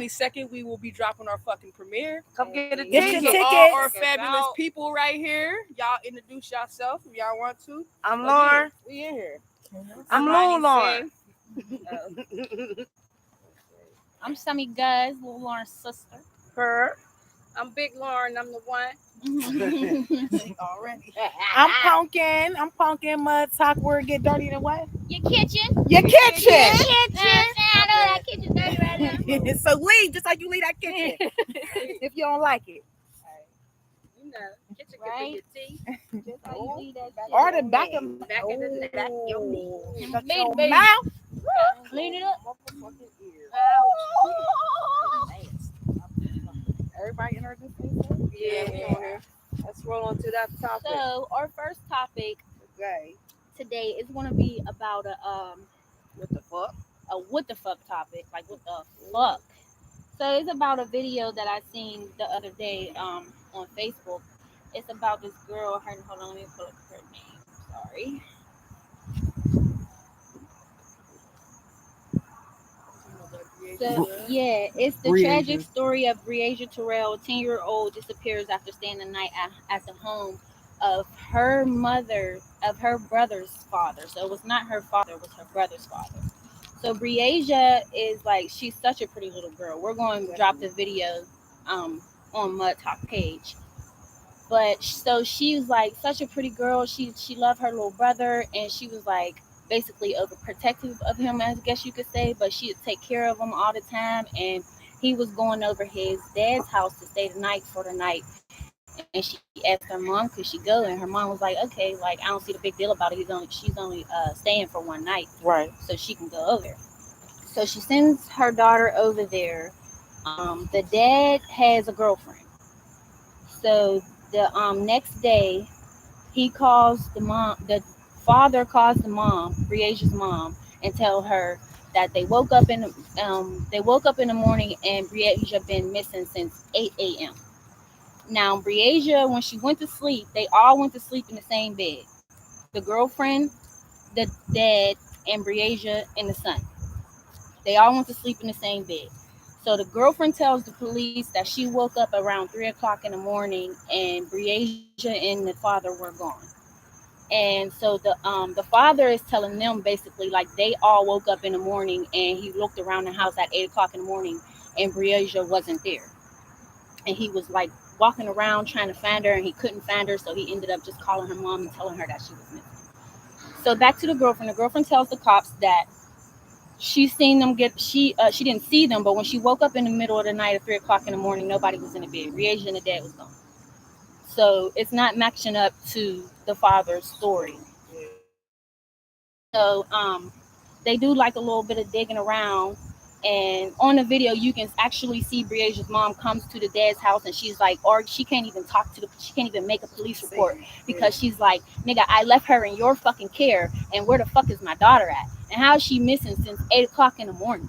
22nd, we will be dropping our fucking premiere. Come get a Get your ticket. All our tickets. fabulous people right here. Y'all introduce yourself if y'all want to. I'm Lauren. We in here. I'm Lil Lauren. I'm Sammy Guz, Lil Lauren's sister. Her. I'm Big Lauren. I'm the one. Already. I'm Pumpkin. Mud talk word get dirty than what? Your kitchen. Your kitchen. I know that kitchen dirty right now. So leave just like you leave that kitchen if you don't like it. You know, kitchen Right. can be your tea. Just how you leave that shit. Or the back of Back in the neck, your knee. Shut Baby, your baby. mouth. Clean it up. Everybody introduce themselves. Yeah, we on here. Let's roll on to that topic. So our first topic Okay. today is going to be about What the fuck? a what the fuck topic, like what the fuck. So it's about a video that I seen the other day on Facebook. It's about this girl. Hold on, let me pull up her name. Sorry. So, yeah, it's the tragic story of Breasia Terrell, a 10-year-old disappears after staying the night at the home of her brother's father. So it was not her father, it was her brother's father. So Breasia is like, she's such a pretty little girl. We're going to drop the video on Mud Talk page. But so she was like such a pretty girl. She loved her little brother, and she was like basically overprotective of him, I guess you could say. But she would take care of him all the time, and he was going over his dad's house to stay the night for the night. And she asked her mom, could she go? And her mom was like, okay, like I don't see the big deal about it. She's only staying for one night, Right. so she can go over there. So she sends her daughter over there. The dad has a girlfriend. So the next day, he calls the mom. The father calls the mom, Breasia's mom, and tell her that they woke up in the morning and Breasia been missing since 8 a.m. Now Breasia, when she went to sleep, they all went to sleep in the same bed. The girlfriend, the dad, and Breasia and the son. They all went to sleep in the same bed. So the girlfriend tells the police that she woke up around 3 o'clock in the morning and Breasia and the father were gone. And so the father is telling them basically like they all woke up in the morning and he looked around the house at 8 o'clock in the morning and Breasia wasn't there. And he was like walking around trying to find her and he couldn't find her. So he ended up just calling her mom and telling her that she was missing. So back to the girlfriend. The girlfriend tells the cops that she seen them she didn't see them, but when she woke up in the middle of the night at 3 o'clock in the morning, nobody was in the bed. Breasia and the dad was gone. So it's not matching up to the father's story. So they do like a little bit of digging around, and on the video you can actually see Breasia's mom comes to the dad's house and she's like, or she can't even she can't even make a police report because she's like, nigga, I left her in your fucking care, and where the fuck is my daughter at? And how is she missing since 8 o'clock in the morning?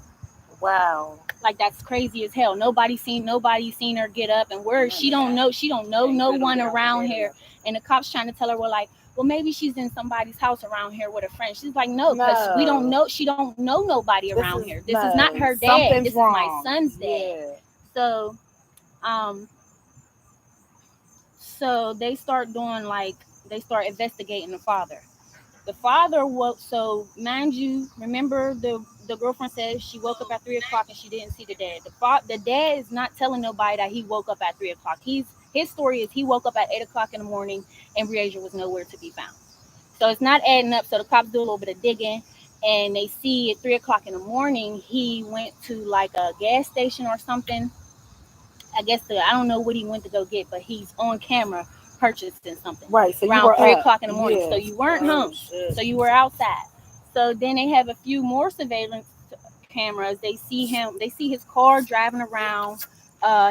Wow. Like that's crazy as hell. Nobody seen her get up, and where she don't know no one around here. And the cops trying to tell her, well maybe she's in somebody's house around here with a friend. She's like, no, because we don't know. She don't know nobody around here. This is not her dad. This wrong. is my son's dad. Yeah. So they start investigating the father. The father woke. So mind you, remember the girlfriend said she woke up at 3 o'clock and she didn't see the dad. The dad is not telling nobody that he woke up at 3 o'clock. His story is he woke up at 8 o'clock in the morning and Breasia was nowhere to be found. So it's not adding up. So the cops do a little bit of digging and they see at 3 o'clock in the morning he went to like a gas station or something. I guess I don't know what he went to go get, but he's on camera purchasing something. Right. So around you were 3 up. o'clock in the morning. Yeah. So you weren't home. Shit. So you were outside. So then they have a few more surveillance cameras. They see his car driving around.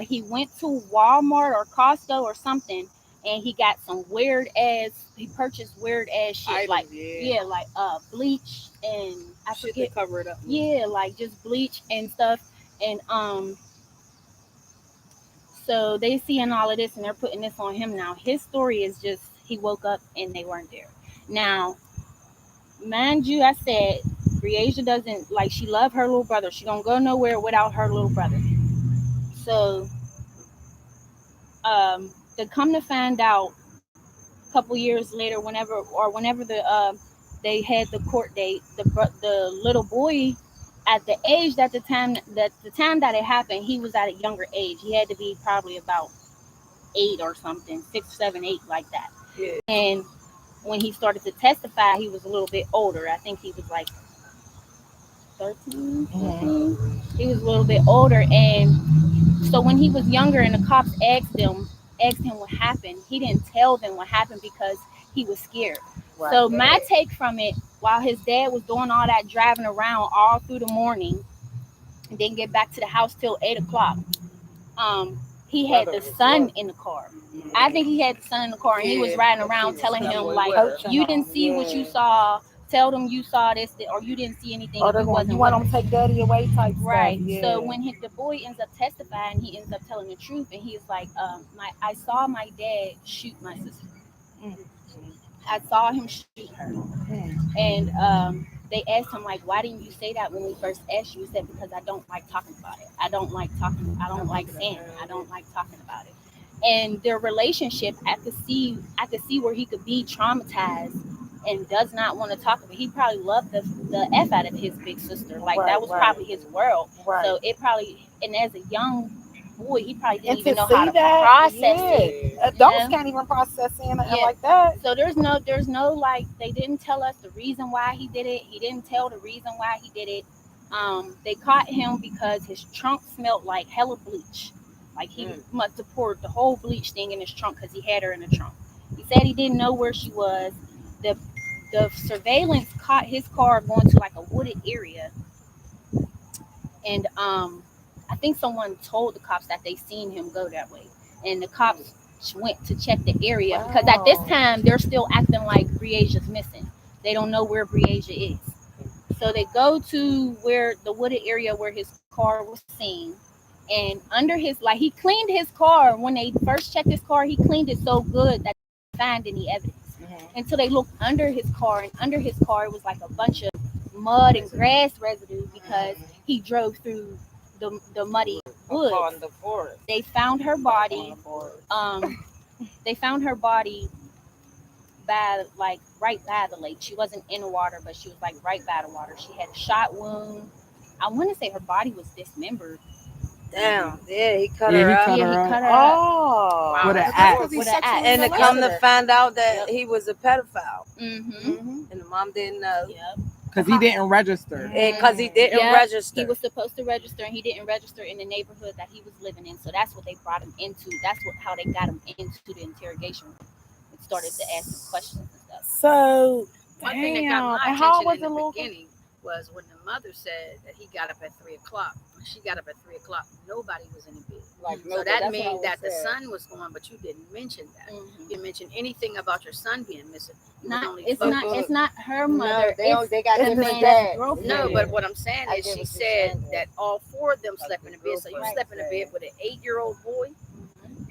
He went to Walmart or Costco or something, and he got some he purchased weird ass shit. Items, like yeah. like bleach and I Shit forget. to cover it up. Yeah, like just bleach and stuff. And so they seeing all of this and they're putting this on him now. His story is just he woke up and they weren't there. Now, mind you, I said Breasia doesn't she love her little brother. She don't go nowhere without her little brother. So, to come to find out, a couple years later, whenever they had the court date, the little boy, at the age that the time that it happened, he was at a younger age. He had to be probably about 8 or something, 6, 7, 8, like that. Yeah. And when he started to testify, he was a little bit older. I think he was like 13, 14. He was a little bit older. And so when he was younger and the cops asked him what happened, he didn't tell them what happened because he was scared. Right. So my take from it, while his dad was doing all that driving around all through the morning and didn't get back to the house till 8 o'clock, he had the son in the car. I think he had the son in the car, and he was riding around telling him, like, you didn't see what you saw. Tell them you saw this, or you didn't see anything. Or you want them to take daddy away type Right. stuff. Yeah. So when the boy ends up testifying, he ends up telling the truth, and he's like, I saw my dad shoot my sister. I saw him shoot her. And they asked him, like, why didn't you say that when we first asked you? He said, because I don't like talking about it. I don't like saying it. I don't like talking about it. And their relationship, I could see where he could be traumatized and does not want to talk about it. He probably loved the F out of his big sister. Like, that was probably his world. Right. So it probably, and as a young boy, he probably didn't And even to know how to see that, process it. Adults Yeah. can't even process anything Yeah. like that. So there's no like, they didn't tell us the reason why he did it. He didn't tell the reason why he did it. They caught him because his trunk smelled like hella bleach. Like, he must have poured the whole bleach thing in his trunk because he had her in the trunk. He said he didn't know where she was. The surveillance caught his car going to like a wooded area, and I think someone told the cops that they seen him go that way, and the cops went to check the area because at this time they're still acting like Breasia's missing. They don't know where Breasia is, so they go to where the wooded area where his car was seen, and under his, like, he cleaned his car when they first checked his car. He cleaned it so good that they didn't find any evidence. Until they looked under his car, and under his car it was like a bunch of mud and grass residue because he drove through the muddy woods. the forest. They found her body. They found her body by, like, right by the lake. She wasn't in the water, but she was like right by the water. She had a shot wound. I want to say her body was dismembered. Damn. Yeah, he cut Yeah, her he up. cut Yeah, her he up. cut her up. Oh. With an How axe. was he With an sexually axe. And to molested? come to find out that Yep. he was a pedophile. Mm-hmm. And the mom didn't know. Yep. Because he didn't register. Because he didn't Yeah. register. He was supposed to register, and he didn't register in the neighborhood that he was living in. So that's what they brought him into. That's how they got him into the interrogation room. It started to ask him questions and stuff. So, One thing that got damn. my And how attention was in the the little? beginning was when the mother said that he got up at 3 o'clock. When she got up at 3 o'clock, nobody was in the bed. So that means that the son was gone, but you didn't mention that. You didn't mention anything about your son being missing. You was only focused- It's not her mother. they got it's different the man's dads. girlfriend. No, but what I'm saying I is get she what you're said saying, that all 4 of them slept in the bed. So you Right. slept in the bed with an 8-year-old boy,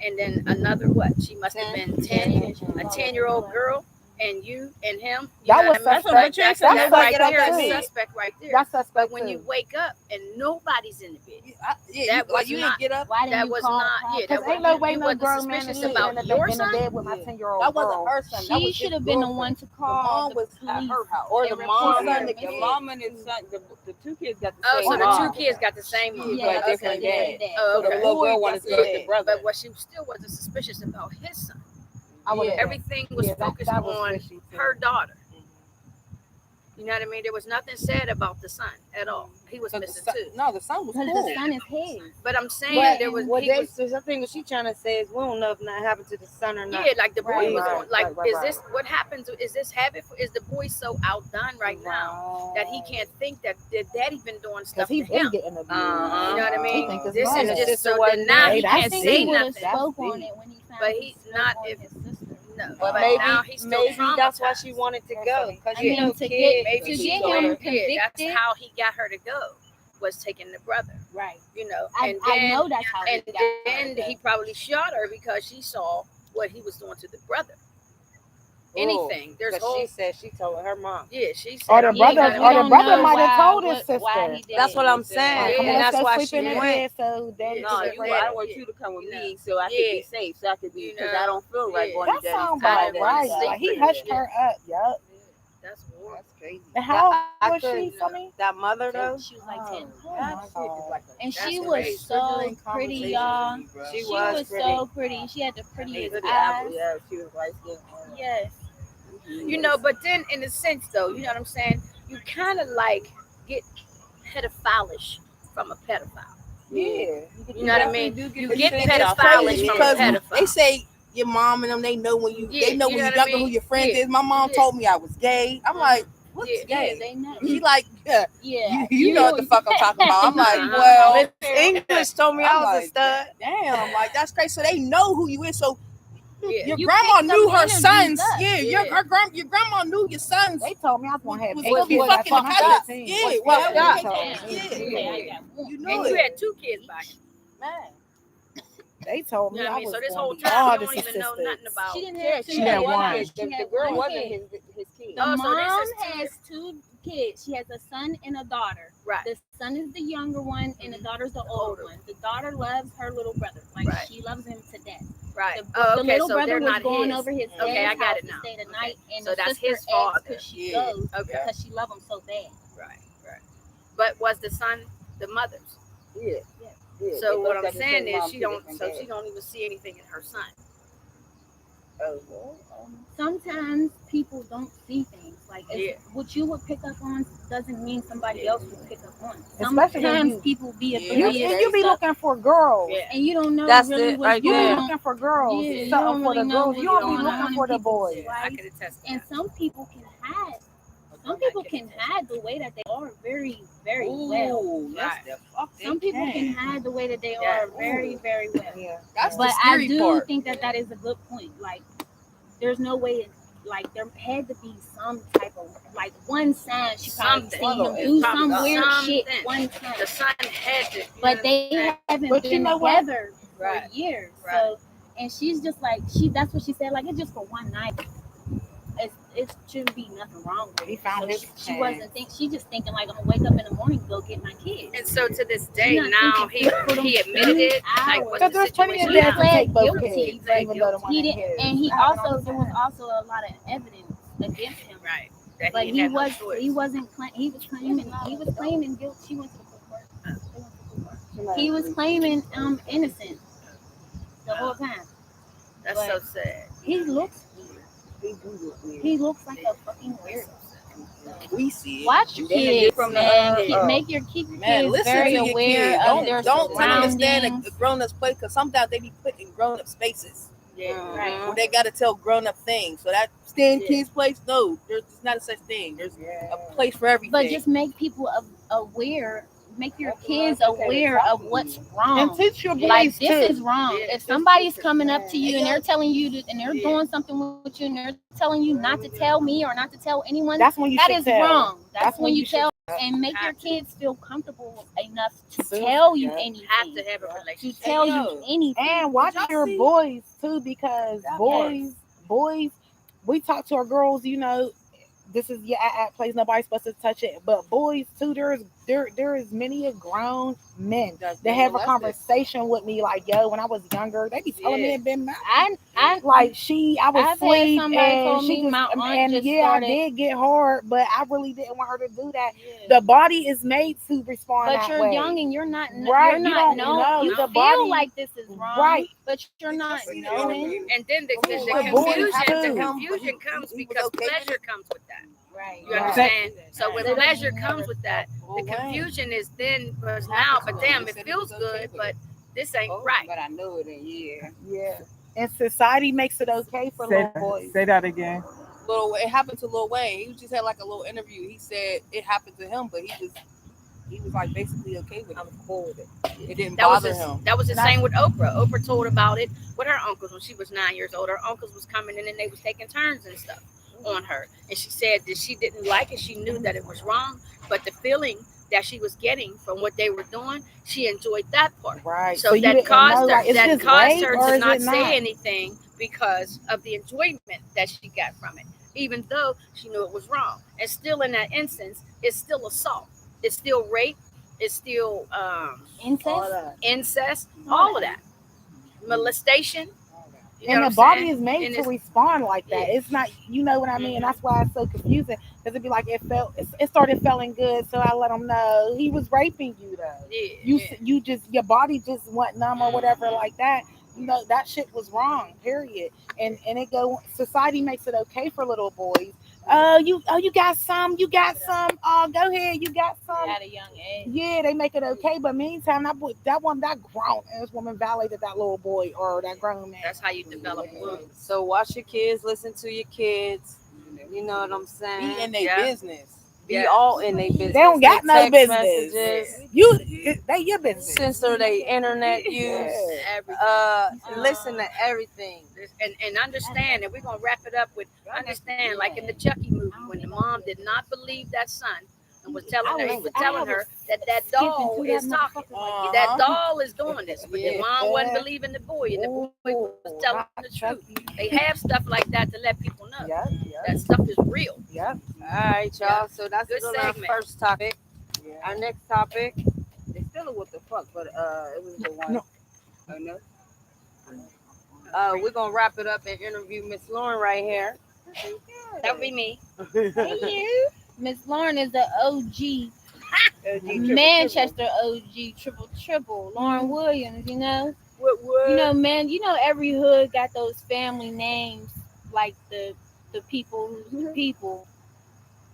and then another what? She must have been 10, a 10-year-old girl, and you and him. You That know was what I mean? suspect. That's That's right suspect there. too. Suspect right there. That's suspect But when you too. wake up and nobody's in the bed, Yeah, that was you not- didn't get up. Why didn't that you was call? not. Yeah, that Because was, ain't no way you no wasn't grown man suspicious is about your in the son. bed with my 10-year-old That wasn't girl. her son. That She was should his have been the girlfriend. one to The call mom the was at police. her house. Or and the report mom, her the missing. mom and his son, the 2 kids got the Oh, same so the mom. 2 kids got the same mom. Yeah, but different okay. dad. Oh, So the okay. little girl wanted to Yeah. see the brother. But what she still wasn't suspicious about his son. I would've- Everything was yeah, focused that was on fishy, too. her daughter. You know what I mean? There was nothing said about the son at all. He was So the missing son, too. no, the son was Because cool. the son is his. But I'm saying But there was, what he they, was so I think what she trying to say is we don't know if nothing happened to the son or not. yeah, like the boy Right, was right, on, like, right, is right. this what happens? Is this habit? Is the boy so outdone right now that he can't think that daddy been doing Because stuff he to him? been getting abused. You know what I He mean? think his This mother. is His just sister so wasn't that now there. he Hey, can't that's I say think he would have nothing. spoke on deep. it when he found But he he's spoke not on if- his sister. No, But but maybe, now he's still maybe that's why traumatized. she wanted to go. Because I you mean, know, to kids. Maybe to she get told him her kid. That's convicted. how he got her to go, was taking the brother. Right. You know, I and then know that's how and he got her then to he go. probably shot her because she saw what he was doing to the brother. anything. There's Because whole she said she told her mom. yeah. She said Or the he ain't brother, gotta or be- the brother might have why- told his sister. why he did That's it. what I'm Like, saying. come Yeah. on, And that's let's why go she sleep in the went. bed so daddy No, can you get I ready. want you to come with You know. me so I can Yeah. be safe, so I can be You because know. I don't feel right Yeah. going That to daddy's sounds I about didn't wanna right. sleep Like he with hushed her. her up. Yup. That's horrible. That's crazy. And how I old was couldn't- she, Sonny? That mother though, She was like 10. Oh, that my shit is God. like And That's she was crazy. so pretty, y'all. she She was was pretty. so pretty. She had the prettiest Pretty eyes. apple, yeah, she was light skinned. Yes. You know, but then in a sense though, you know what I'm saying? You kind of like get pedophilish from a pedophile. Yeah. You know what I mean? You get And it's pedophilish crazy from a because pedophile. they say your mom and them, they know when you, Yeah, they know you when know you're what I younger who mean? your friends Yeah. is. My mom Yeah. told me I was gay. I'm like, what's Yeah. Yeah, gay? they know. She like, yeah, Yeah. you know what the fuck I'm talking about. I'm like, Uh-huh. well, Miss English told me I'm I was like, a stud. damn, like that's crazy. So they know who you is. So Yeah. your You grandma picked knew them her interviews sons. up. Yeah, Yeah. your grandma knew your sons. They told me I was gonna have Was eight gonna be boys fucking by the time I was pedophile. 15. Yeah, What's well, fucked yeah, up? yeah. You know And you it. had 2 kids by him. Man. They told You me know what I I mean? was So this gonna whole be time all you the don't even know nothing statistics. about. She didn't Yeah, have two. she had kids. one. She The had girl one wasn't kid. his kid. The Oh, so this mom is two- has 2 kids. She has a son and a daughter. Right. The son is the younger one, and the daughter's the older one. The daughter loves her little brother. Like Right. she loves him to death. Right. The, Oh, the okay. little So brother they're was not going his. over his Okay, dad's I got house it to now. stay the Okay. night, and So the that's sister his father. because she Yeah. goes Okay. because she loves him so bad. Right. Right. But was the son the mother's? Yeah. Yeah, So they what both I'm got the saying same is mom, she two don't. different So dads. she don't even see anything in her son. Oh, well, Sometimes people don't see things like Yeah. what you would pick up on doesn't mean somebody Yeah. else would pick up on. Especially when Sometimes you- people be Yeah. You, oblivious and you to be stuff, looking for girls. Yeah. and you don't know That's really it what's right You going be there. on. looking for girls. Yeah, you Something don't for the really know girls. what's You don't be going looking on for in the people's boys. I lives. can attest to And that. some people can hide. Some people can hide the way that they are very, very well. Ooh, Right. that's the fuck. they Some people can hide the way that they Yeah. are very, very well. Yeah. That's But the I scary do part. think that is a good point. Like, there's no way, like, there had to be some type of, like, one sign she probably Something. seen him It's do probably some weird shit something. one time. The son had to. But they haven't But you been know what? together Right. for years. Right. So, and she's just like, that's what she said, like, it's just for one night. It shouldn't be nothing wrong with He it. found So his she chance. wasn't she just thinking like, I'm gonna wake up in the morning and go get my kids. And so to this She day not now thinking for them he admitted it. Like hours. what's Because the there's plenty of situation dads now? to take both Guilty. kids, Pled even though the one He ain't didn't, his. and he It happen also all the there was time. also a lot of evidence against him. Right. That But he he had no was choice. he wasn't he was claiming guilt. She went to the court. They went to the court. He was claiming innocence the whole time. That's so sad. He looks He do look weird. he looks like a fucking weirdo. We see it. Watch your Then they kids, get from the, man. uh, Keep your Man, kids listen very to your aware kid. of their Don't understand surroundings. a grown-up's place because sometimes they be put in grown-up spaces Yeah. Right. where they got to tell grown-up things. So that stay in Yeah. kids' place, no, there's not a such thing. There's a place for everything. But just make people aware. Make your kids aware of what's wrong. And teach your boys Like too. this is wrong. Yeah, If somebody's coming up to you and Yeah. they're telling you that, and they're Yeah. doing something with you and they're telling you not to tell me or not to tell anyone, That's when you that should is tell. wrong. That's when you should tell and make your Have to. kids feel comfortable enough to So, tell you yeah. anything. Have to have a To relationship. tell Hey, you yo. anything. And watch Y'all your see- boys too, because boys, we talk to our girls, you know, this is at place, nobody's supposed to touch it. But boys too, there is many a grown men That's that have a molested. conversation with me like, yo, when I was younger, they be telling me Yeah. it been mad. I Like I was I've had asleep somebody and told she me just, my aunt and just yeah, started- I did get hard, but I really didn't want her to do that. The body is made to respond But that you're way. young and you're not Right, you're you not don't knowing. know. You The feel body- like this is wrong, Right. but you're not knowing. And then the The confusion, boys the too. confusion comes He was because okay with pleasure comes with that. Right. You Right. understand? So when They don't pleasure never comes with that, Well, the when? confusion is then was now, but damn, it feels good, but this ain't right. But I know it ain't. Yeah. Yeah. And society makes it okay for little boys. Say that again. It happened to Lil Wayne. He just had like a little interview. He said it happened to him, but he was like basically okay with it. I'm cool with it. It didn't That was bother the, him. that was the same with Oprah. Oprah told about it with her uncles when she was 9 years old. Her uncles was coming in and they was taking turns and stuff on her. And she said that she didn't like it. She knew that it was wrong, but the feeling that she was getting from what they were doing, she enjoyed that part. Right. So you that didn't caused know, her like, is that this caused rape her or to is not it say anything because of the enjoyment that she got from it, even though she knew it was wrong. And still, in that instance, it's still assault, it's still rape, it's still Incest. incest, all of that, molestation. You And know the what I'm body saying? is made And to it's- respond like that. Yeah. It's not, you know what I mean? Mhm. That's why it's so confusing. Because it'd be like, it started feeling good. So I let him know he was raping you though. yeah. You just, your body just went numb or whatever Mhm. like that. You know, that shit was wrong, period. And it go, society makes it okay for little boys. You got some, oh, go ahead, you got some. At a young age. Yeah, they make it okay, but meantime, that grown ass woman violated that little boy or that grown man. That's how you develop wounds. So watch your kids, listen to your kids. You know what I'm saying? Be in their Yeah. business. Be Yeah. all in their business. They don't got no Text business. messages, They your business. censor their internet use. Everything. Listen to everything. And understand, and we're gonna wrap it up with understand, like in the Chucky movie, when the mom did not believe that son and was telling her that doll is talking. Uh-huh. That doll is doing this, but the mom wasn't Yeah. believing the boy, and the boy was telling the truth. They have stuff like that to let people know that stuff is real. All right, y'all. So that's Good our segment. first topic. Our next topic. It's still a what the fuck, but it was the one. No. Oh no. We're gonna wrap it up and interview Miss Lauren right here. That would be me. Hey, you. Miss Lauren is the OG, Manchester OG, triple. Lauren Williams, you know. You know, man, you know every hood got those family names, like the people who's the people.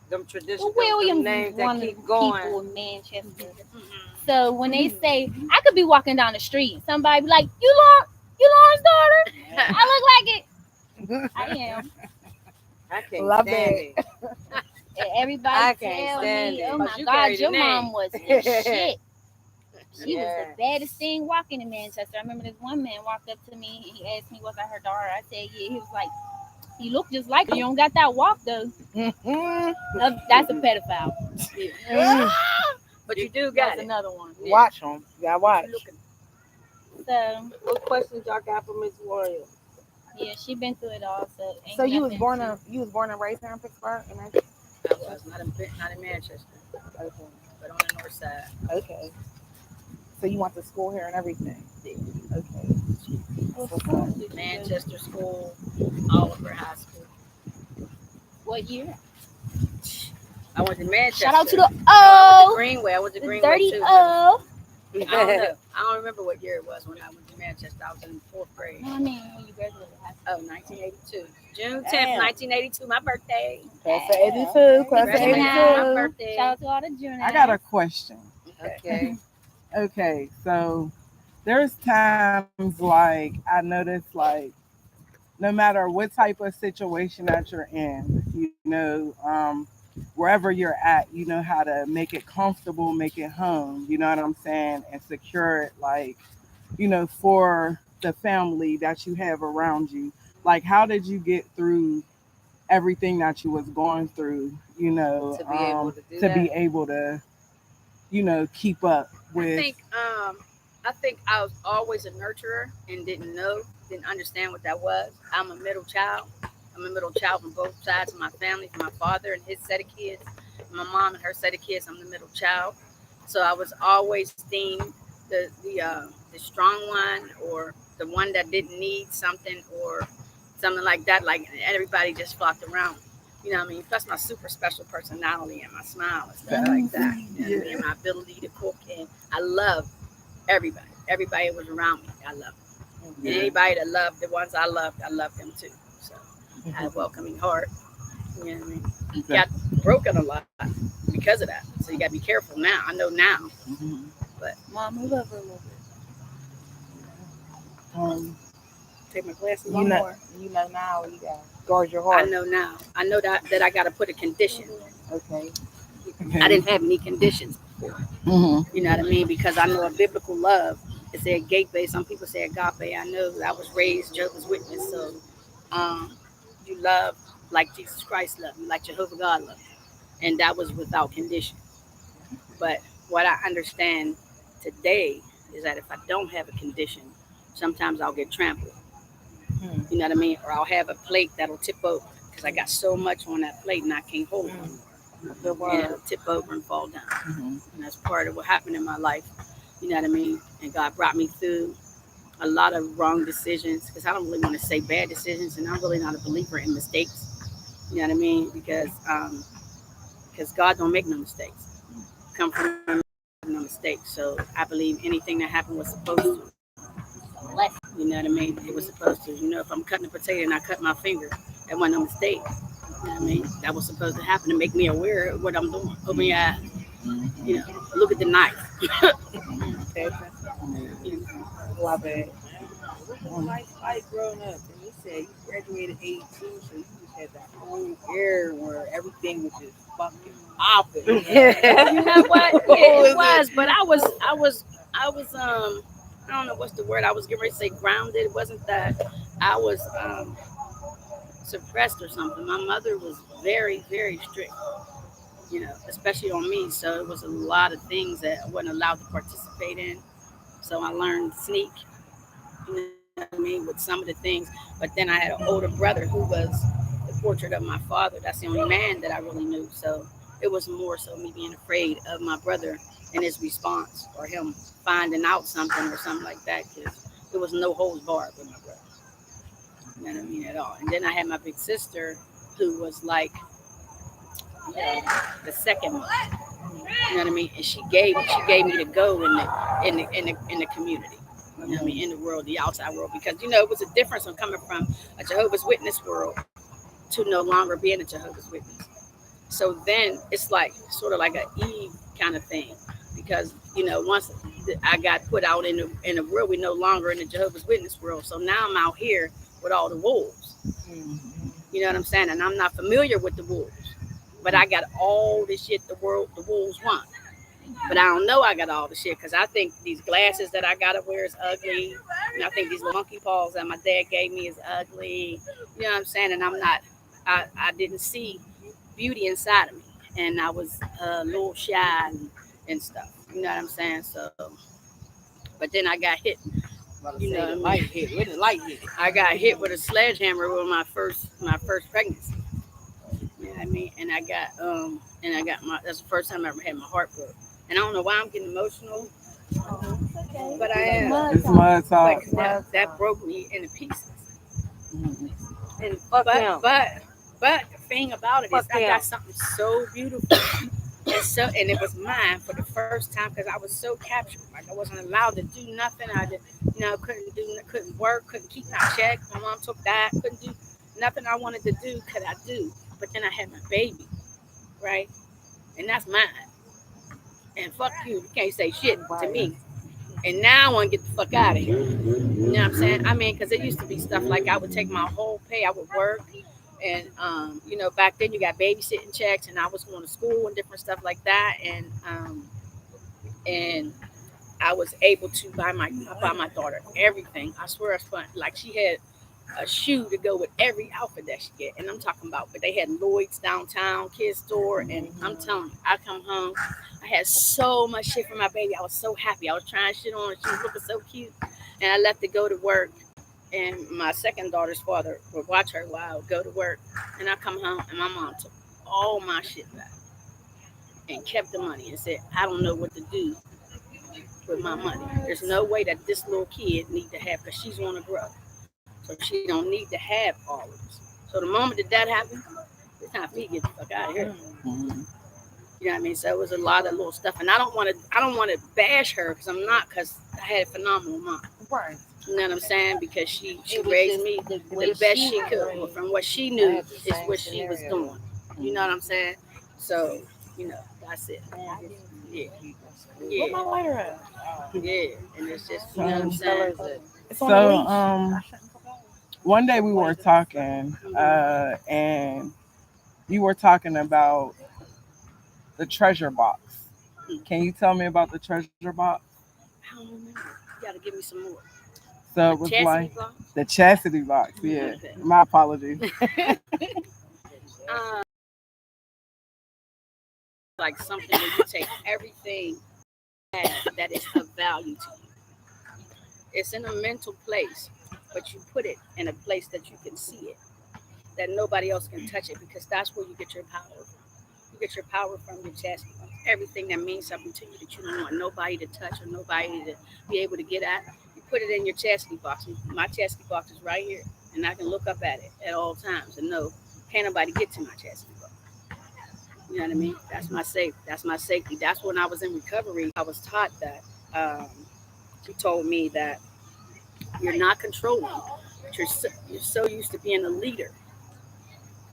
Them traditional Well, Williams names is that one of keep the going. people in Manchester. Mhm. So when they say, I could be walking down the street, somebody be like, you Lauren's daughter? I look like it. I am. I can't Love stand it. it. And I everybody can't tell stand me, it. oh But my you God, carry the your name. mom was the shit. She was Yes. the baddest thing walking in Manchester. I remember this one man walked up to me. He asked me, was I her daughter? I said, yeah. He was like, you look just like her. You don't got that walk, though. That's a pedophile. But you do got That's it. another one. Watch them. You gotta watch. So, What questions y'all got for Miss Lauren? yeah, she been through it all. So, ain't So you was nothing born and raised here in Pittsburgh? I was not in Manchester, Okay. but on the north side. Okay. So you went to school here and everything? Okay. to- Manchester School, Oliver High School. What year? I went to Manchester. Shout out to the I went to O. Greenway. I went to The Greenway dirty too. O. I don't know. I don't remember what year it was when I went to Manchester. I was in 4th grade. I mean, when you graduated high school. Oh, 1982. June 10th, Damn. 1982, my birthday. Class of 82. Class of Gemini, my 82. birthday. Shout out to all the Juniors. I got a question. Okay. Okay, so there's times like I notice like no matter what type of situation that you're in, you know, wherever you're at, you know how to make it comfortable, make it home, you know what I'm saying, and secure it like, you know, for the family that you have around you. Like how did you get through everything that you was going through, you know, To be able to do to that? be able to, you know, keep up with I think I was always a nurturer and didn't understand what that was. I'm a middle child. I'm a middle child from both sides of my family, from my father and his set of kids, my mom and her set of kids. I'm the middle child, so I was always deemed the strong one, or the one that didn't need something or something like that. Like everybody just flocked around. You know what I mean? Plus my super special personality and my smile and stuff like that. You know what I mean? And my ability to cook, and I love everybody. Everybody that was around me, I loved them. And anybody that loved the ones I loved them too. So I had a welcoming heart. You know what I mean? Got broken a lot because of that. So you got to be careful now. I know now. Mom, move over a little bit. Take my glasses You off. know, you know now you gotta guard your heart. I know now. I know that I got to put a condition. Okay. I didn't have any conditions before. You know what I mean? Because I know a biblical love. It said agape. Some people say agape. I know I was raised Jehovah's Witness. So you love like Jesus Christ loved you, like Jehovah God loved you. And that was without condition. But what I understand today is that if I don't have a condition, sometimes I'll get trampled. You know what I mean? Or I'll have a plate that'll tip over because I got so much on that plate and I can't hold it anymore. And it'll tip over and fall down. And that's part of what happened in my life. You know what I mean? And God brought me through a lot of wrong decisions because I don't really want to say bad decisions, and I'm really not a believer in mistakes. You know what I mean? Because God don't make no mistakes. Come from no mistakes. So I believe anything that happened was supposed to. You know what I mean? It was supposed to. You know, if I'm cutting a potato and I cut my finger, that wasn't a mistake. You know what I mean? That was supposed to happen to make me aware of what I'm doing. Open your eyes. You know, look at the knife. Love it. Like growing up, and you said you graduated 82, so you just had that whole year where everything was just fucking popping. You know what? Yeah, it was, but I was I don't know what's the word. I was getting ready to say grounded. It wasn't that. I was suppressed or something. My mother was very, very strict, you know, especially on me. So it was a lot of things that I wasn't allowed to participate in. So I learned to sneak, you know what I mean, with some of the things. But then I had an older brother who was the portrait of my father. That's the only man that I really knew. So it was more so me being afraid of my brother and his response or him finding out something or something like that, because there was no holds barred with my brother. You know what I mean, at all. And then I had my big sister who was like the second one. You know what I mean? And she gave me the go in the community. You know what I mean? In the world, the outside world, because you know it was a difference on coming from a Jehovah's Witness world to no longer being a Jehovah's Witness. So then it's like sort of like an Eve kind of thing, because you know once I got put out in the world, we no longer in the Jehovah's Witness world. So now I'm out here with all the wolves. You know what I'm saying? And I'm not familiar with the wolves, but I got all the shit the wolves want. But I don't know I got all the shit because I think these glasses that I gotta wear is ugly. And I think these monkey paws that my dad gave me is ugly. You know what I'm saying? And I'm not. I didn't see beauty inside of me, and I was a little shy and stuff. You know what I'm saying? So, but then I got hit. You know, the light hit. Where the light hit? I got hit with a sledgehammer with my first pregnancy. You know what I mean? And I got my. That's the first time I ever had my heart broke. And I don't know why I'm getting emotional, but I am. It's mud talk. But that broke me into pieces. And fuck him. But the thing about it is, I got something so beautiful, and it was mine for the first time because I was so captured. Like I wasn't allowed to do nothing. I just, couldn't work, couldn't keep my check. My mom took that. Couldn't do nothing I wanted to do. Could I do? But then I had my baby, right? And that's mine. And fuck you. You can't say shit to me. And now I want to get the fuck out of here. You know what I'm saying? I mean, because it used to be stuff like I would take my whole pay, I would work. And, back then you got babysitting checks and I was going to school and different stuff like that. And I was able to buy my daughter everything. I swear I spent, like she had a shoe to go with every outfit that she get. And I'm talking about, but they had Lloyd's downtown, kids store. And I'm telling you, I come home, I had so much shit for my baby. I was so happy. I was trying shit on her. She was looking so cute. And I left to go to work. And my second daughter's father would watch her while I would go to work. And I come home and my mom took all my shit back and kept the money and said, I don't know what to do with my money. There's no way that this little kid need to have, because she's going to grow. So she don't need to have all of this. So the moment that happened, it's time for me to get the fuck out of here. You know what I mean? So it was a lot of little stuff. And I don't want to bash her because I had a phenomenal mom. Right. You know what I'm saying? Because she raised me the best she could. From what she knew is what she was doing. You know what I'm saying? So, that's it. Yeah. Where my lighter at? Yeah. And it's just, you know what I'm saying? It's on the leash. So, one day we were talking, and you were talking about the treasure box. Can you tell me about the treasure box? I don't remember. You got to give me some more. So it was like the chastity box. Yeah. Okay. My apologies. Like something where you take everything that is of value to you. It's in a mental place but you put it in a place that you can see it, that nobody else can touch it, because that's where you get your power from. You get your power from your chastity box. Everything that means something to you that you don't want nobody to touch or nobody to be able to get at, you put it in your chastity box. My chastity box is right here, and I can look up at it at all times and know can't nobody get to my chastity box. You know what I mean? That's my safe. That's my safety. That's when I was in recovery. I was taught that. She told me that you're not controlling. But you're so used to being a leader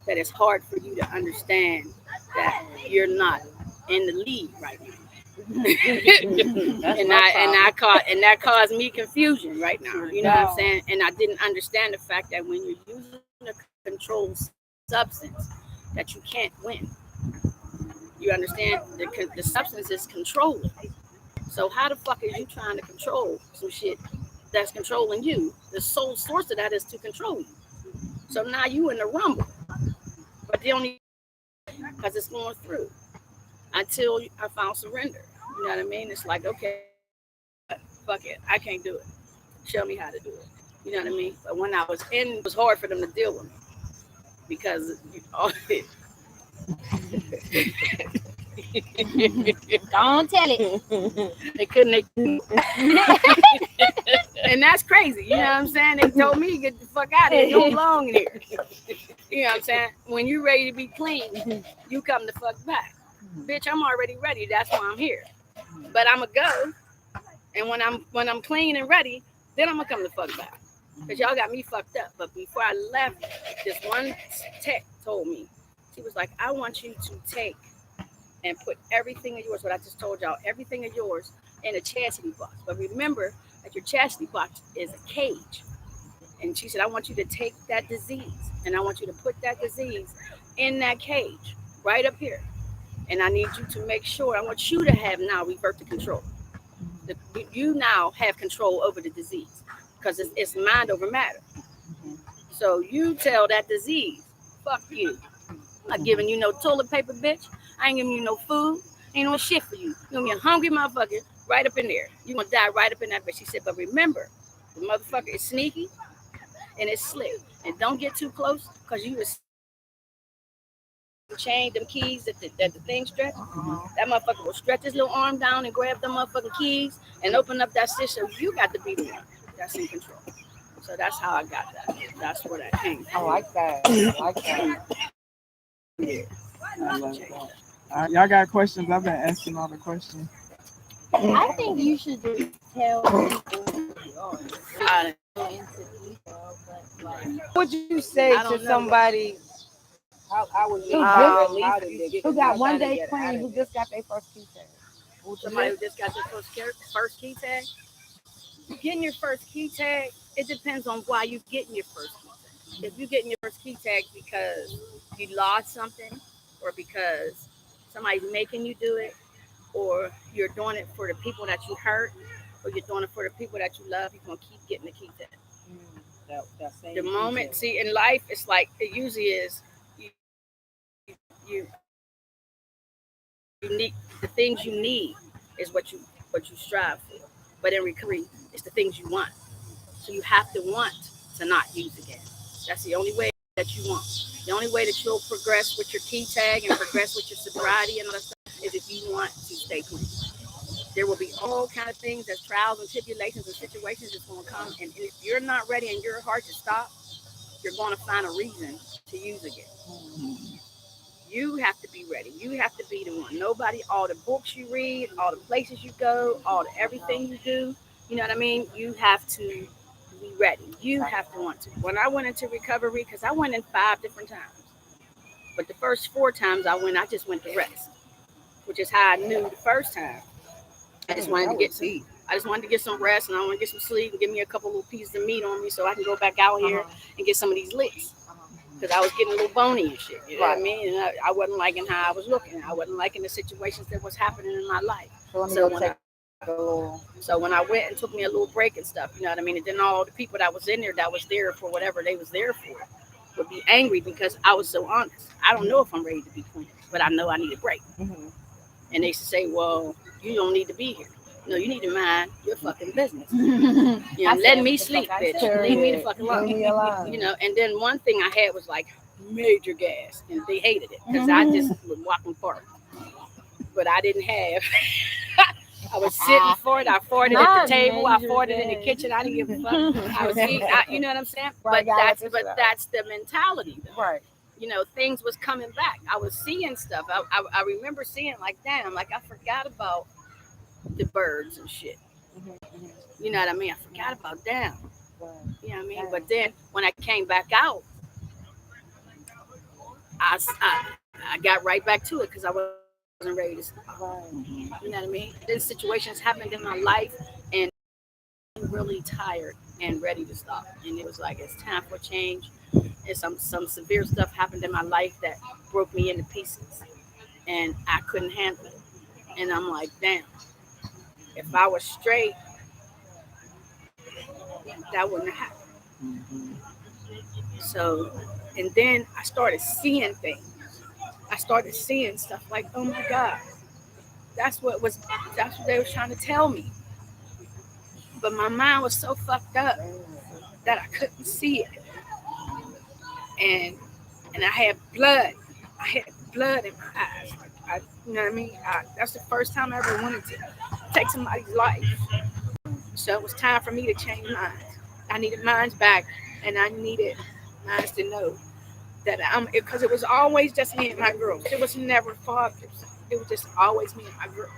that it's hard for you to understand that you're not in the lead right now. and that caused me confusion right now. You know what I'm saying? And I didn't understand the fact that when you're using a controlled substance, that you can't win. You understand? The substance is controlling. So how the fuck is you trying to control some shit that's controlling you? The sole source of that is to control you. So now you in the rumble, but the only because it's going through until I found surrender. You know what I mean? It's like, okay, fuck it, I can't do it. Show me how to do it. You know what I mean? But when I was in, it was hard for them to deal with me because Don't tell it. they couldn't. And that's crazy. You know what I'm saying? They told me get the fuck out of here. You don't belong in here. You know what I'm saying? When you're ready to be clean, you come the fuck back. Bitch, I'm already ready. That's why I'm here. But I'ma go. And when I'm clean and ready, then I'm gonna come the fuck back. Because y'all got me fucked up. But before I left, this one tech told me, she was like, I want you to take and put everything of yours, what I just told y'all, everything of yours in a chastity box. But remember that your chastity box is a cage. And she said, I want you to take that disease and I want you to put that disease in that cage right up here. And I need you to make sure, I want you to have now revert to control. You now have control over the disease because it's mind over matter. So you tell that disease, fuck you. I'm not giving you no toilet paper, bitch. I ain't giving you no food. Ain't no shit for you. You're gonna be a hungry motherfucker right up in there. You're gonna die right up in that bitch. She said, but remember, the motherfucker is sneaky and it's slick. And don't get too close because you was chain them keys that the thing stretch. That motherfucker will stretch his little arm down and grab them motherfucking keys and open up that stitch. So you got to be the one that's in control. So that's how I got that. That's where that came from. I like that. I like that. Yeah. I love that. Y'all got questions? I've been asking all the questions. I think you should just tell people I- into detail, but like, What would you say I don't to know. somebody I was Who just Who got one day clean? Who just got their first key tag? somebody who just got their first key tag? Getting your first key tag, it depends on why you getting your first key tag. If you're getting your first key tag because you lost something or because somebody's making you do it or you're doing it for the people that you hurt or you're doing it for the people that you love, you're going to keep getting the key tag. The moment, see, in life, it's like, it usually is, you need, the things you need is what you strive for. But in recovery, it's the things you want. So you have to want to not use again. That's the only way that you want. The only way that you'll progress with your key tag and progress with your sobriety and all that stuff is if you want to stay clean. There will be all kind of things, as trials and tribulations and situations that's going to come. And if you're not ready in your heart to stop, you're going to find a reason to use again. You have to be ready. You have to be the one. Nobody, all the books you read, all the places you go, all the everything you do, you know what I mean? You have to be ready. You have to want to. When I went into recovery, because I went in 5 different times, but the first 4 times I just went to rest, which is how I knew the first time. I just wanted to get some rest, and I want to get some sleep and give me a couple little pieces of meat on me so I can go back out here and get some of these licks. Because I was getting a little bony and shit, you know what I mean? And I wasn't liking how I was looking. I wasn't liking the situations that was happening in my life. So when I went and took me a little break and stuff, you know what I mean? And then all the people that was in there that was there for whatever they was there for would be angry because I was so honest. I don't know if I'm ready to be clean, but I know I need a break. And they used to say, well, you don't need to be here. No, you need to mind your fucking business. You know, let me sleep, bitch. Leave me the fuck alone. Leave me alone. You know, and then one thing I had was like major gas, and they hated it because I just was walking park. But I didn't have. I was sitting for it. I fought it at Not the table. I major fought it in the gas. kitchen. I didn't give a fuck. I was eating. You know what I'm saying? Right, But that's the mentality, though. Right. You know, things was coming back. I was seeing stuff. I remember seeing like, damn, like I forgot about the birds and shit. You know what I mean? I forgot about them. You know what I mean? But then when I came back out, I got right back to it because I wasn't ready to stop. You know what I mean? Then situations happened in my life and I'm really tired and ready to stop. And it was like, it's time for change. And some severe stuff happened in my life that broke me into pieces. And I couldn't handle it. And I'm like, damn, if I was straight, that wouldn't have happened. So, and then I started seeing things. I started seeing stuff like, oh my God, that's what they were trying to tell me. But my mind was so fucked up that I couldn't see it. And I had blood. I had blood in my eyes. You know what I mean? That's the first time I ever wanted to take somebody's life. So it was time for me to change minds. I needed minds back, and I needed minds to know that because it was always just me and my girls. It was never fathers. It was just always me and my girls.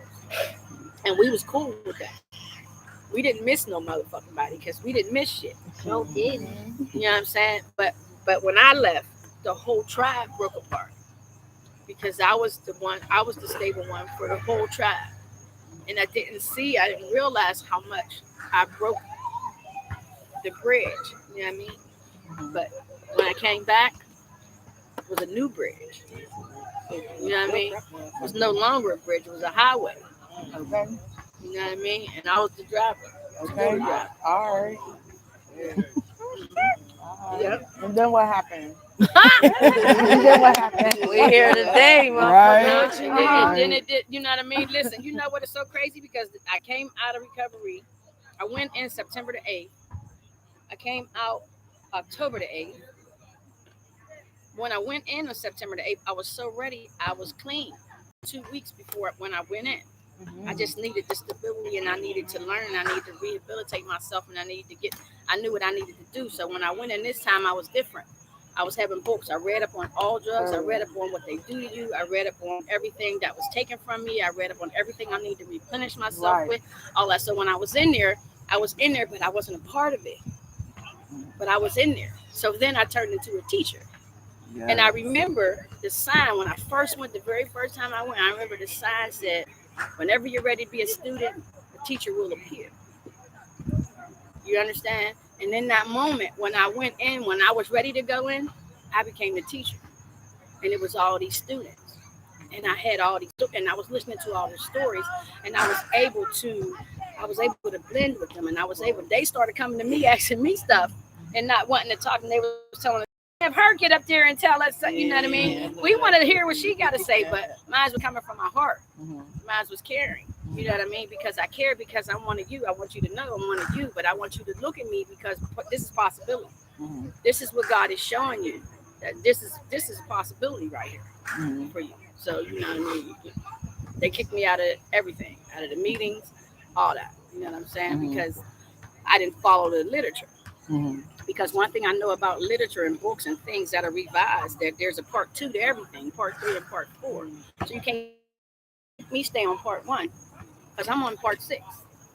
And we was cool with that. We didn't miss no motherfucking body because we didn't miss shit. No didn't. You know what I'm saying? But when I left, the whole tribe broke apart because I was the stable one for the whole tribe. And I didn't realize how much I broke the bridge. You know what I mean? But when I came back, it was a new bridge. You know what I mean? It was no longer a bridge, it was a highway. Okay. You know what I mean? And I was the driver. Okay. All right. Yep. And then what happened? And then what happened? We here today, Right. motherfucker. Then it did, you know what I mean? Listen, you know what is so crazy? Because I came out of recovery. I went in September the 8th. I came out October the 8th. When I went in on September the 8th, I was so ready. I was clean 2 weeks before when I went in. I just needed the stability and I needed to learn. I needed to rehabilitate myself and I knew what I needed to do. So when I went in this time, I was different. I was having books. I read up on all drugs. I read up on what they do to you. I read up on everything that was taken from me. I read up on everything I need to replenish myself with, all that. So when I was in there, but I wasn't a part of it. But I was in there. So then I turned into a teacher. Yeah. And I remember the sign when I first went, the very first time I went, I remember the sign said, whenever you're ready to be a student, a teacher will appear. You understand? And in that moment, when I went in, when I was ready to go in, I became the teacher. And it was all these students. And I had all these, and I was listening to all the stories, and I was able to blend with them. And they started coming to me, asking me stuff, and not wanting to talk. And they were telling us, have her get up there and tell us, you know what I mean? We wanted to hear what she got to say, but mine was coming from my heart. Mine was caring. You know what I mean? Because I care, because I wanted you. I want you to know I wanted you, but I want you to look at me because this is possibility. This is what God is showing you. That this is a possibility right here for you. So, you know what I mean? They kicked me out of everything, out of the meetings, all that. You know what I'm saying? Because I didn't follow the literature. Because one thing I know about literature and books and things that are revised, that there's a part 2 to everything, part 3 and part 4. So you can't make me stay on part 1 because I'm on part 6.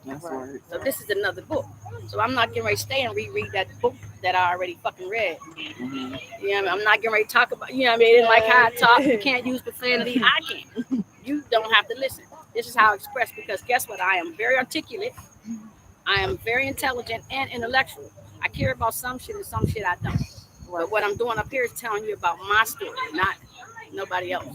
That's right. So this is another book. So I'm not getting ready to stay and reread that book that I already fucking read. You know what I mean? I'm not getting ready to talk about, you know what I mean? Like how I talk, you can't use profanity. I can. You don't have to listen. This is how I express, because guess what? I am very articulate. I am very intelligent and intellectual. I care about some shit and some shit I don't. But what I'm doing up here is telling you about my story, not nobody else.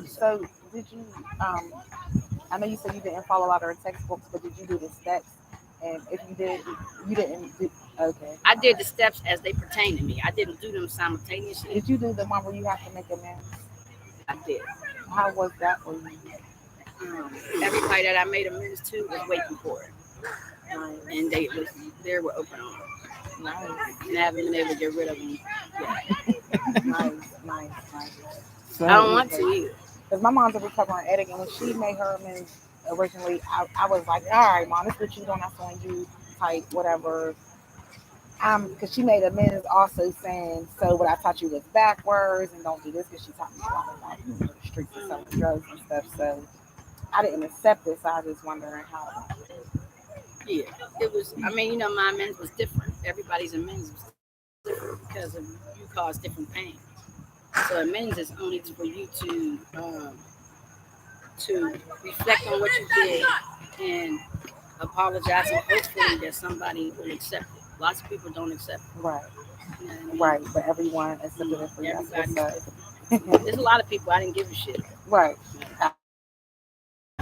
So did you, I know you said you didn't follow a lot of the textbooks, but did you do the steps? And if you did, you didn't do, okay. I did the steps as they pertain to me. I didn't do them simultaneously. Did you do the one where you have to make amends? I did. How was that for you? everybody that I made amends to was waiting for it, and they were open arms. And I haven't been able to get rid of them yet. Nice. So, I don't want to either. Because my mom's a recovering addict, and when she made her amends originally, I was like, all right, mom, this is what you doing, that's on you, type, whatever. Because she made amends also saying, so what I taught you was backwards, and don't do this, because she taught me a lot about the streets and selling drugs and stuff. So I didn't accept this. So I was just wondering how. Yeah, it was. I mean, my amends was different. Everybody's amends was different because of you caused different pain. So amends is only for you to reflect on what you did and apologize, and hopefully that somebody will accept it. Lots of people don't accept it. Right. You know what I mean? Right, but everyone accepted it for you. Everybody's different. There's a lot of people I didn't give a shit. Right.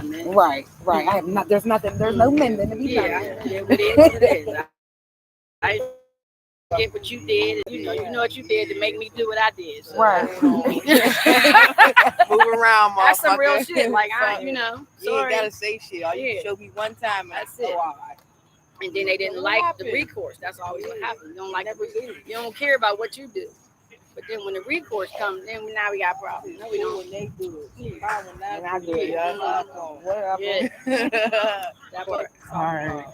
Amen. Right. I have not. There's nothing. There's no mending to be done. Yeah, it is what it is. I get what you did. And, you know what you did to make me do what I did. So. Right. Move around, motherfucker. That's some real shit. Like You ain't sorry. gotta say shit. All you show me one time. That's it. And then they didn't like the recourse. That's always what happens. You don't like you don't care about what you do. But then when the recourse comes, then now we got problems. No, we don't. When they do it. And I do it. Whatever. Yeah. That part. all right.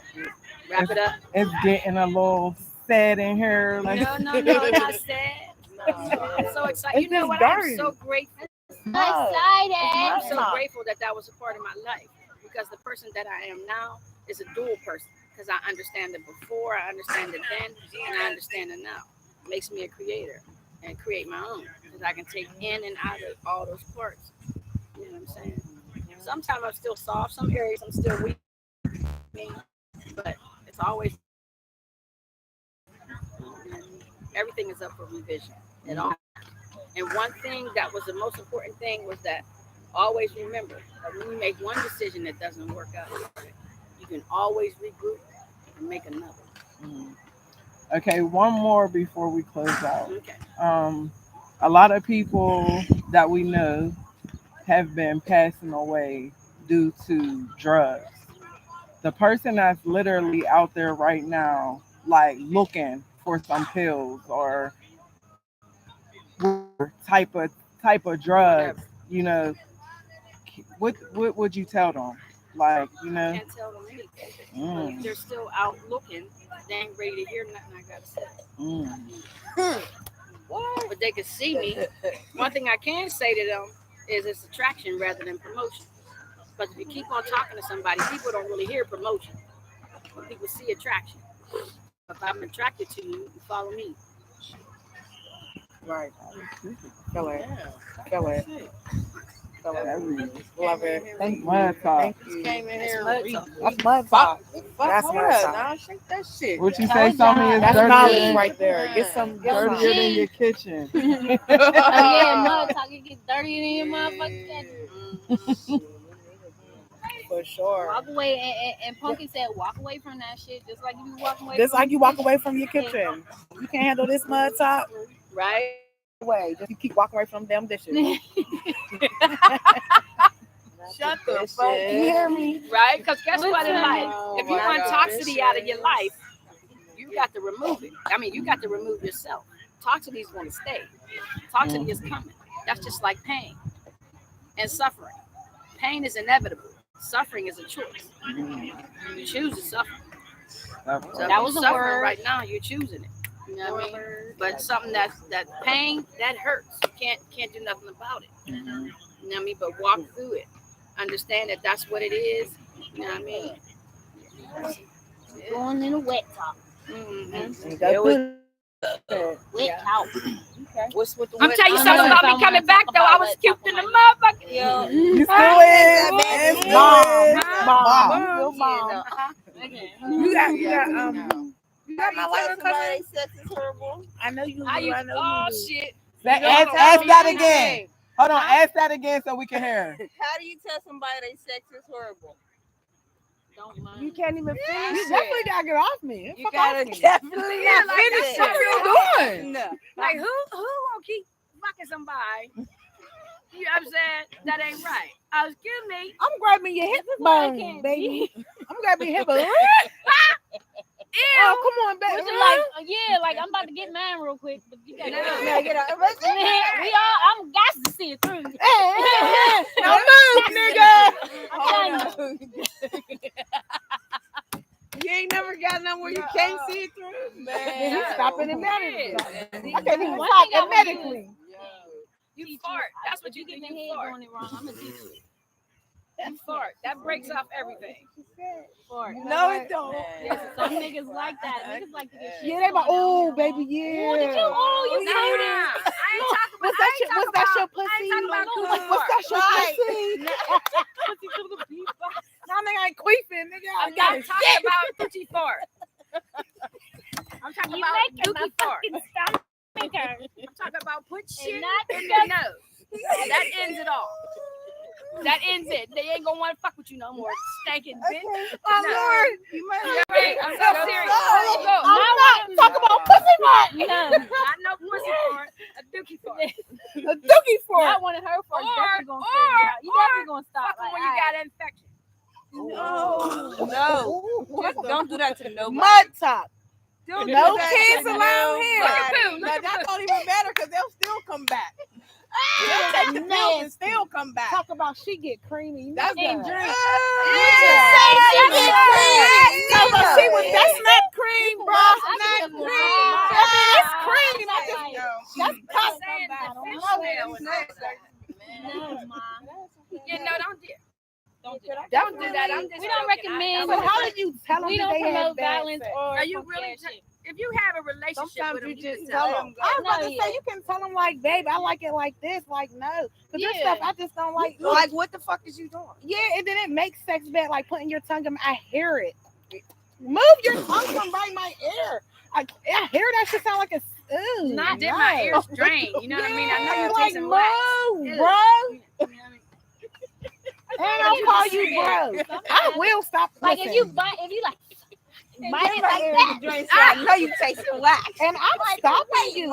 Wrap it up. It's getting a little sad in here. Like, No, not sad. I'm so excited. You know what? I'm so grateful. I'm Excited. so grateful that was a part of my life, because the person that I am now is a dual person, because I understand it before, I understand it then, and I understand it now. It makes me a creator and create my own, because I can take in and out of all those parts. You know what I'm saying? Sometimes I'm still soft, some areas I'm still weak, but it's always, everything is up for revision at all. And one thing that was the most important thing was that always remember that when you make one decision that doesn't work out, you can always regroup and make another. okay, one more before we close out. Okay. A lot of people that we know have been passing away due to drugs. The person that's literally out there right now, like looking for some pills or type of drugs, what would you tell them? Like, I can't tell them anything. If they're still out looking, they ain't ready to hear nothing I gotta say. But they can see me. One thing I can say to them is it's attraction rather than promotion. But if you keep on talking to somebody, people don't really hear promotion. But people see attraction. If I'm attracted to you, you follow me. Right. Feel it. Love it. Thank you. Mud talk. Thank you. Came in here. That's mud talk. That's Fuck mud her. talk. Nah, shake that shit. What you say, something is That's dirtier knowledge right there. Get some. dirtier than your kitchen. Oh yeah, mud talk. It gets dirtier than your motherfucking. For sure. Walk away, and Punky said, walk away from that shit, just like you walk away. Just like you walk away from your kitchen. You can't handle this mud talk. Right? Way. Just you keep walking away from them dishes. Shut the fuck. You hear me? Right? Because guess what in life? Oh If you my want God. toxicity out of your life, you got to remove it. I mean, you got to remove yourself. Toxicity is going to stay. Toxicity is coming. That's just like pain and suffering. Pain is inevitable. Suffering is a choice. You choose to suffer. So That was a suffering word. right now. You're choosing it. You know what I mean? But something that pain that hurts. You can't do nothing about it. You know what I mean? But walk through it. Understand that that's what it is. You know what I mean? Going in a wet talk. Mm-hmm. Wet talk. What's with the I'm wet telling you tongue? something about me coming back though. I was cute in the motherfucker. Yo. You still is. Mom. You got my lighter cousin. Sex is horrible. I know you. I used, I know oh you. shit. Ask that again. Hold on, ask that again so we can hear. How do you tell somebody they sex is horrible? Don't mind. You can't even finish. You it. definitely gotta get off me. You gotta Fuck definitely finish What you doing? No. Like who gonna keep fucking somebody You know what I'm saying? That ain't right. Excuse me. I'm grabbing your hip bone, baby. I'm grabbing your hip bone. Ew. Oh, come on, baby. Would you like, like I'm about to get mine real quick, but you gotta Now get out. I'm got to see it through. No move, nigga. You ain't never got nowhere you can't see it through, Then he's stopping it medically. See, I can't even one stop thing I it would do medically. You fart. That's what you get do. the You head fart. doing it wrong. I'm gonna teach you. You fart. That breaks off everything. Fart. No, it don't. Some niggas like that. Niggas like to get shit. Yeah, they like, oh, baby, yeah. Oh, did you? Oh, you Nah, heard it. I ain't talking about. Was that your I pussy? ain't talking about coochie Was fart. that your Right. pussy? Pussy to the beef. Now nigga ain't queefing, nigga. I I'm got not it. talking about coochie fart. I'm talking You about making my dookie fart. fucking stomach hurt. I'm talking about put shit not in the nose. That ends it all. That ends it. They ain't gonna want to fuck with you no more. Stinking bitch. My No. Lord, you might have I'm so serious. sorry. Go. I'm not talking about pussy fart. No, Not no pussy fart. A dookie fart. A dookie fart. not one of her farts. Or- Definitely gonna or- figure it out. You definitely gonna stop. Fucking when you got an infection. No, just don't do that to nobody. Mud top. Don't No do that kids to allowed here. nobody. No, that don't even matter because they'll still come back. They'll take the pills and still come back. Talk about she get creamy. That's nigga. the drink. That's not cream, bro. That's That's not cream. That's I'm saying back. the fish No, smell and all that. No, ma. Yeah, no, don't do that. Don't do that. I'm just We don't joking. recommend- So how did you tell them We that don't they had promote bad violence sex? or. Are you funky really ass shit. If you have a relationship Sometimes with them, you just just tell tell them. I was about No, to yeah. say you can tell them like, babe, I like it like this. Like no, because there's Yeah. stuff I just don't like. Like, what the fuck is you doing? Yeah, and then it makes sex bad, like putting your tongue in. I hear it. Move your tongue from by my ear. I hear that shit sound like a. Ooh, Not did no. my ears drain. You know what I mean? I know Yeah, you're like tasting wax. move, Ew. bro. You know what I mean? And I'll call you bro. I will stop. Like if listening. you bite, if you like bite it like that. I know you tasting wax. And I'm stopping you.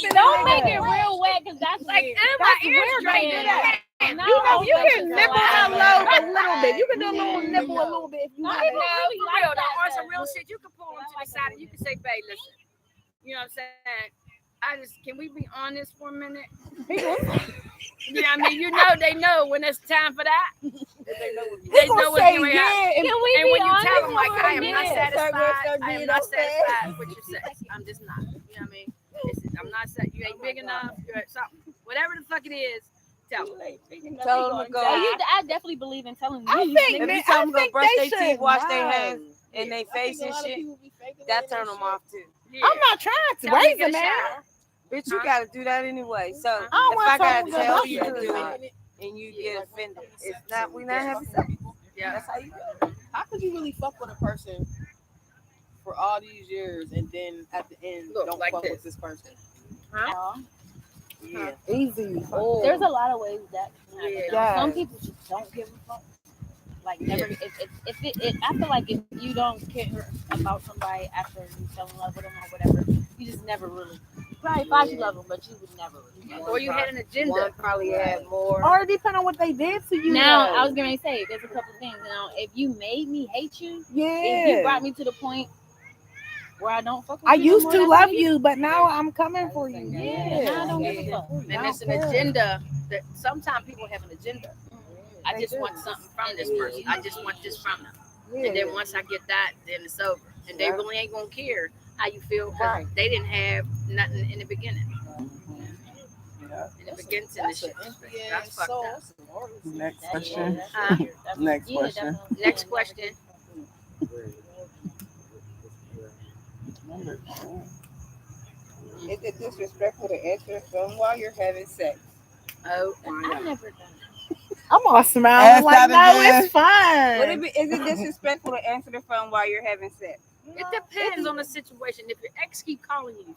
Don't make it real wet because that's Like, weird. and my That's ears weird, drained. don't do that. No, You can nibble my lobe low. a little bit. You can do a little nibble a little bit if you No, want people it. No, really for like real. that, On some though. real shit, you can pull them to the side and you can say, babe, listen. You know what I'm saying? Can we be honest for a minute? You know what I mean? You know they know when it's time for that. They know gonna what's say getting ready to yeah. happen. Can we And be when you honest tell them like, for I a am not minute? satisfied, I am not satisfied with your sex. I'm just not. You know what I mean? I'm not satisfied. You ain't big enough. You're something. Whatever the fuck it is, tell them. Tell them to go. I definitely believe in telling I you. think If man, you tell I them to go think brush they their teeth, should wash their know. hands and their face and shit, that turn them off too. Yeah. I'm not trying to Tell them raise to get a man. shower. Bitch, you gotta do that anyway. So I don't if I want gotta someone to tell know you you to do do it. it and you get offended, it's not. We not having sex. Yeah. That's how you do it. How could you really fuck with a person for all these years and then at the end Look, don't like fuck this. with this person? Yeah. Easy. There's a lot of ways that can happen. Yeah. Some people just don't give a fuck. Like never. I feel like if you don't care about somebody after you fell in love with them or whatever, you just never really. You probably thought you love them, but you would never really. Or you had an agenda. One probably had more. Or it depends on what they did to you. Now though. I was gonna say there's a couple things. Now if you made me hate you, if you yeah. brought me to the point where I don't fuck with I you no used more, to that's love what it is. you, but now I'm coming for you. Yeah, now I don't give a fuck. And it's an agenda that sometimes people have an agenda. I just want something from this person. I just want this from them. And then once I get that, then it's over. And they really ain't gonna care how you feel because they didn't have nothing in the beginning. In the beginning to the shit. That's fucked up. Next question. Huh? Next Yeah, question. definitely. Next question. Is it disrespectful to answer the phone while you're having sex? Oh, I've never done it. I'm all smiling Ask like, that no, again. it's fine. Would it be? Is it disrespectful to answer the phone while you're having sex? it depends on the situation. If your ex keep calling you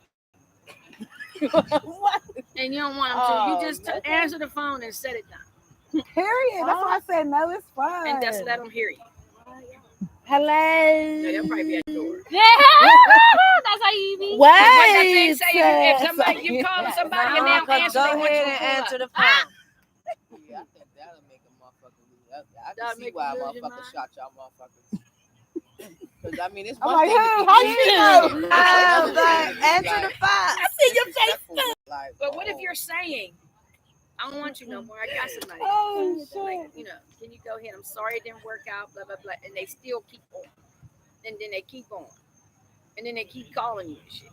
and you don't want them to, you just answer the phone and set it down. Period. That's why I said no, it's fine. And just let them hear you. Hello. Yeah, they'll probably be at the door. Yeah, that's how you be. What? What that thing say if somebody you calling somebody and they don't answer, Go they want you ahead to and pull answer up. the phone. I That'll can see make why you lose your motherfuckers mind. shot y'all motherfuckers. Because I mean, it's I'm one like, thing to hey, be how you mean, know? but Oh, another God. thing is Answer like, the phone. I see your face. disrespectful, like, But what if oh, you're saying, I don't want you no more. I got somebody. Oh, Like, shit. you know, can you go ahead? I'm sorry it didn't work out, blah, blah, blah. And they still keep on. And then they keep on. And then they keep calling you and shit.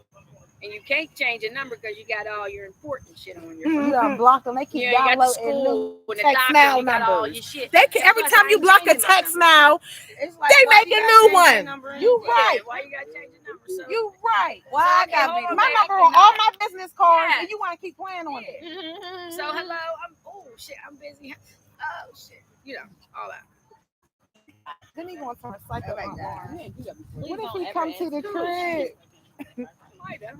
And you can't change a number because you got all your important shit on your phone. You done blocked them. They keep You got the downloading school new and the text doctor, now you got all numbers. your shit. They can, every Plus, time I you ain't block a changing my text number. now, It's like, they why make you a gotta new change your one. number You anyway? right. Yeah, why you got to change the number? So, You right. Why I okay, gotta hold be on, the My babe, number I on can- all my business cards, Yeah. and you want to keep playing on it. Yeah. So hello, oh shit, I'm busy. Oh shit, you know, all that. Then he gonna turn psycho Right on now. Lauren. you ain't do that before. What if don't he ever come to the answer. crib? Might have.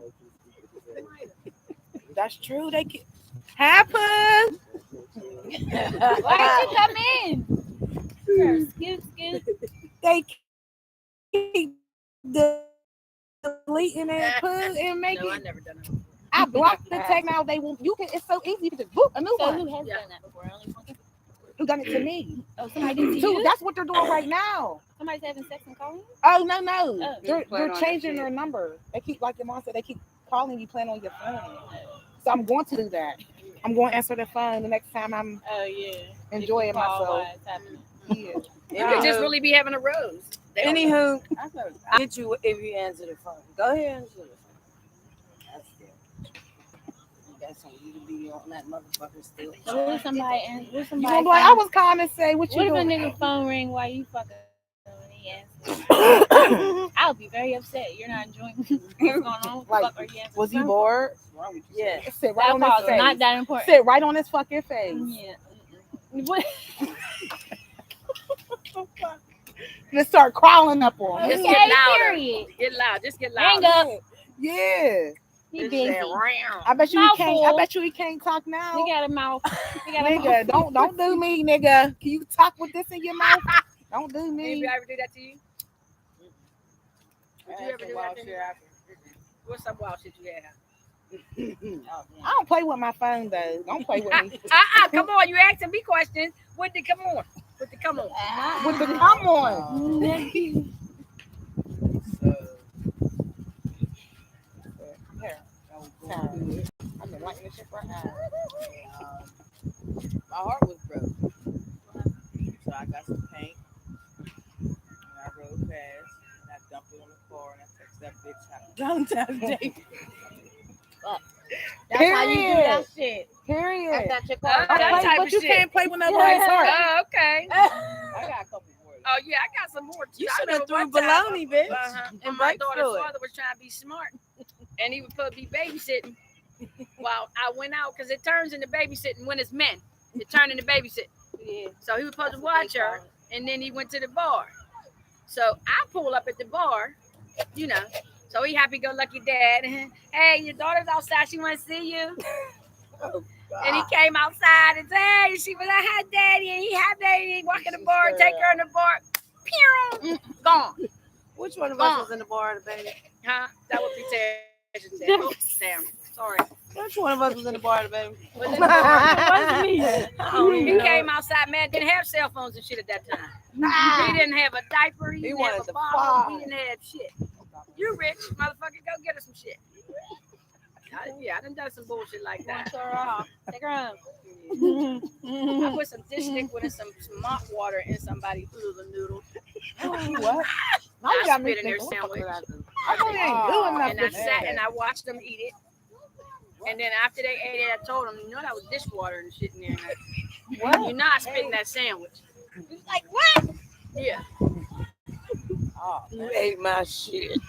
That's true. They can happen. Why did you come in? Sure, scoot. They keep deleting and put and make No, I it. never done it. I blocked the text now. They won't. You can. It's so easy. You can just boop a new So one. who has Yeah. done that before? Only one. Who done it to me? Oh, somebody did to Too. you? That's what they're doing right now. Somebody's having sex and calling you? Oh no. Oh. They're Playing on that changing shit. their number. They keep, like your mom said, they keep calling you playing on your phone. So I'm going to do that. I'm going to answer the phone the next time I'm Oh, yeah. enjoying myself. It's happening. Yeah. You could just really be having a rose. They don't know. Anywho, I'll get you if you answer the phone. Go ahead and answer the phone. That's it. That's on you to be on that motherfucker still. So what if somebody You gonna be like, I was calling to say what you What if a doing? nigga phone ring while you fucking when he answers? I'll be very upset. You're not enjoying what's going on. What the Like, fuck are you answering? Was he bored? What's wrong with you? Yeah. Sit right That on part his was not face. that important. Sit right on his fucking face. Yeah. What? Just start crawling up on him. Just Okay, get louder. period. Get loud. Just get Hang louder. up. Yeah. He Just busy. say, "Round." I bet you he Mouthful. can't. I bet you he can't talk now. He got a mouth. He got a Nigga, mouth. don't do me, nigga. Can you talk with this in your mouth? Don't do me. Anybody ever do that to you? Would I you had ever some do wild that to shit me? happen. What's some wild shit you had? I don't play with my phone though. Don't play with me. Come on, you asking me questions. What did come on? What did come on? With the come on. Here. I've been liking this shit for hours. My heart was broke. So I got some paint. And I rode past. And I dumped it on the car. And I texted that bitch happy Valentine's Day. That's how you do that shit. Period. I got your Oh, car. that Play, type but of you shit. can't play with nobody's heart. Oh, okay. I got a couple more. Oh yeah, I got some more. You I should have remember threw one time, baloney, bitch. And And my break daughter's through it. father was trying to be smart, and he would be babysitting while I went out because it turns into babysitting when it's men. It turned into babysitting. Yeah. So he was supposed to watch her, and then he went to the bar. So I pull up at the bar, you know. So he happy-go-lucky dad. Hey, your daughter's outside. She want to see you. And he came outside and said, hey, she was like, hi, daddy. And he had baby. Walk in the bar, take her in the bar. Pew! Gone. Which one of Gone. us was in the bar, baby? Huh? That would be terrible. Oh, damn. Sorry. Which one of us was in the bar, baby? Was in the bar. I don't even He know. came outside, man. Didn't have cell phones and shit at that time. He didn't have a diaper. He didn't have wanted a to bottle. fly. He didn't have shit. You rich, motherfucker. Go get her some shit. I done done some bullshit like that. Throw her off. Take her home. I put some dish liquid and some mop water in somebody's noodles. What? Now you I got me spit in their thinking, what the fuck sandwich. did I do? I know they ain't doing And I nothing. sat and I watched them eat it. And then after they ate it, I told them, you know that was dishwater and shit in there. What? You're not spitting that sandwich. He's like, what? Yeah. Oh, You ate my shit.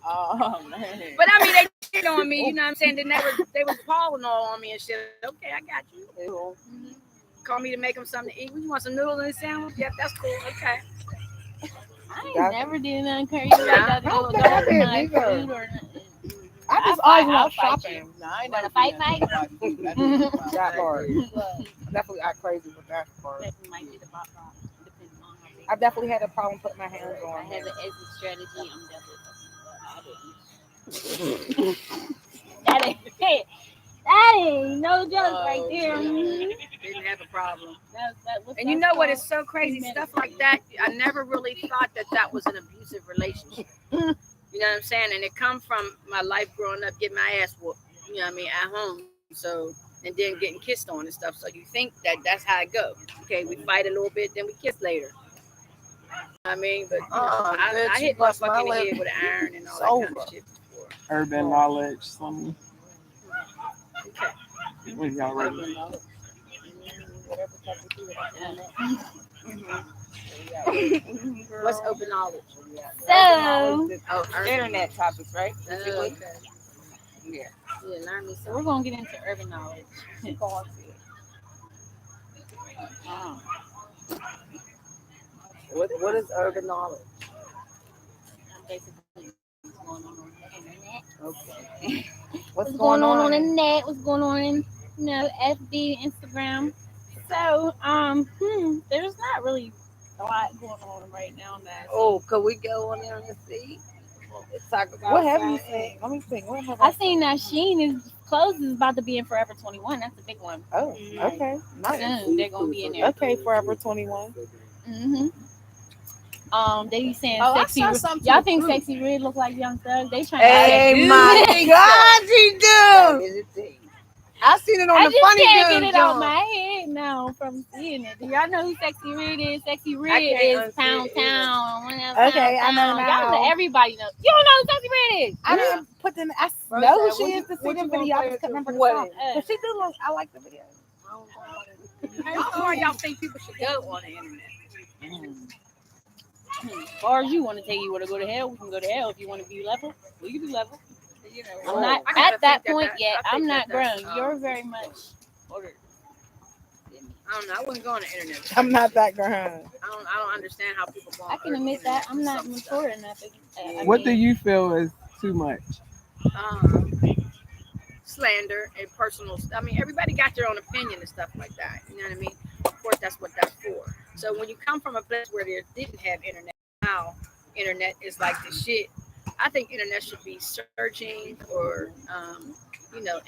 oh man. But I mean, they shit on me, you know what I'm saying? They was calling all on me and shit. Okay, I got you. Ew. Call me to make them something to eat. You want some noodles and a sandwich? Yep, that's cool. Okay. I ain't Got never did nothing crazy like that. I don't think I did Like neither. food or nothing. I just I'll always fight love you. shopping. No, I ain't Wanna never fight, been Mike? at somebody's food. That is That part. But Definitely got crazy with that part. that might be the bot bot, depending on how big. I definitely had a problem putting my hands If I on have it. an exit strategy, I'm definitely fucking. That ain't it. That ain't no joke Oh, right there. Mhm. Didn't have a problem. What's And you that know what? It's called? so crazy. Minutes. Stuff like that. I never really thought that that was an abusive relationship. You know what I'm saying? And it come from my life growing up, getting my ass whooped. You know what I mean? At home. So and then getting kissed on and stuff. So you think that that's how it go. Okay, we fight a little bit, then we kiss later. I mean, but I hit motherfucker in the head with an iron and all that kind of shit before. Urban knowledge. Some Okay. when y'all ready. What's open knowledge? So, Oh, Internet topics, right? Okay. Yeah. Yeah, learn me so something. we're gonna get into urban knowledge. What is urban knowledge? Basically, what's going on the internet. Okay. What's going on the net? What's going on in FB, Instagram? So, there's not really a lot going on right now. Oh, could we go on there and see? Let's talk about What have you seen? Let me think. What have I seen that Shein clothes is about to be in Forever 21. That's a big one. Oh, okay. Nice. Soon they're gonna be in there. Okay, Forever 21. They be saying Oh, I sexy. saw something Y'all to think prove. Sexy Red look like Young Thug? They trying Hey, to. my God, he do. I seen it on I the just funny can't dude get it out joint. my head now from seeing it. Do y'all know who Sexy Red is? Sexy Red can't is unsee Pound it either. Town. Okay, I know Y'all know now. everybody knows. You don't know who Sexy Red is? I didn't put them. I Bro, know who said, she what is you- to see what the you gonna video. I play just it can't remember to? the What song. is But she do look. I like the video. How far y'all think people should go on the internet? As far as you want to take you want to go to hell, we can go to hell. If you want to be level, we can be level. You know, I'm not I gotta at that think point that- yet. I think I'm not that that's, grown. You're very much older. I don't know. I wouldn't go on the internet. I'm not that grown. I don't understand how people go on I can the admit that internet I'm with not some mature enough. I What do mean, you feel is too much? stuff. Slander and personal. I mean, everybody got their own opinion and stuff like that. You know what I mean? Of course, that's what that's for. So when you come from a place where they didn't have internet, now internet is like the shit. I think internet should be searching for,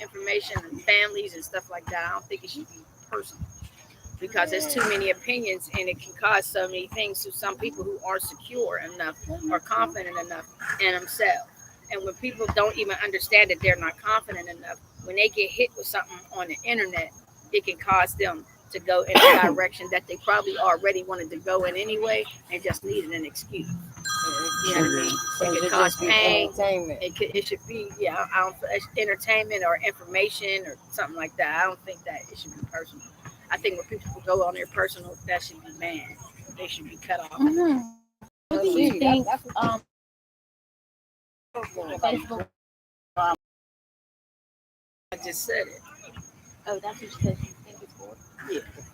information and families and stuff like that. I don't think it should be personal because there's too many opinions and it can cause so many things to some people who aren't secure enough or confident enough in themselves. And when people don't even understand that they're not confident enough, when they get hit with something on the internet, it can cause them to go in a direction that they probably already wanted to go in anyway and just needed an excuse. You know what I mean? So It could it cause just be pain. entertainment. It should be, I don't it's entertainment or information or something like that. I don't think that it should be personal. I think when people go on their personal, that should be banned. They should be cut off. what do you think? Facebook. I just said it. Oh, that's what you said. You think it's for?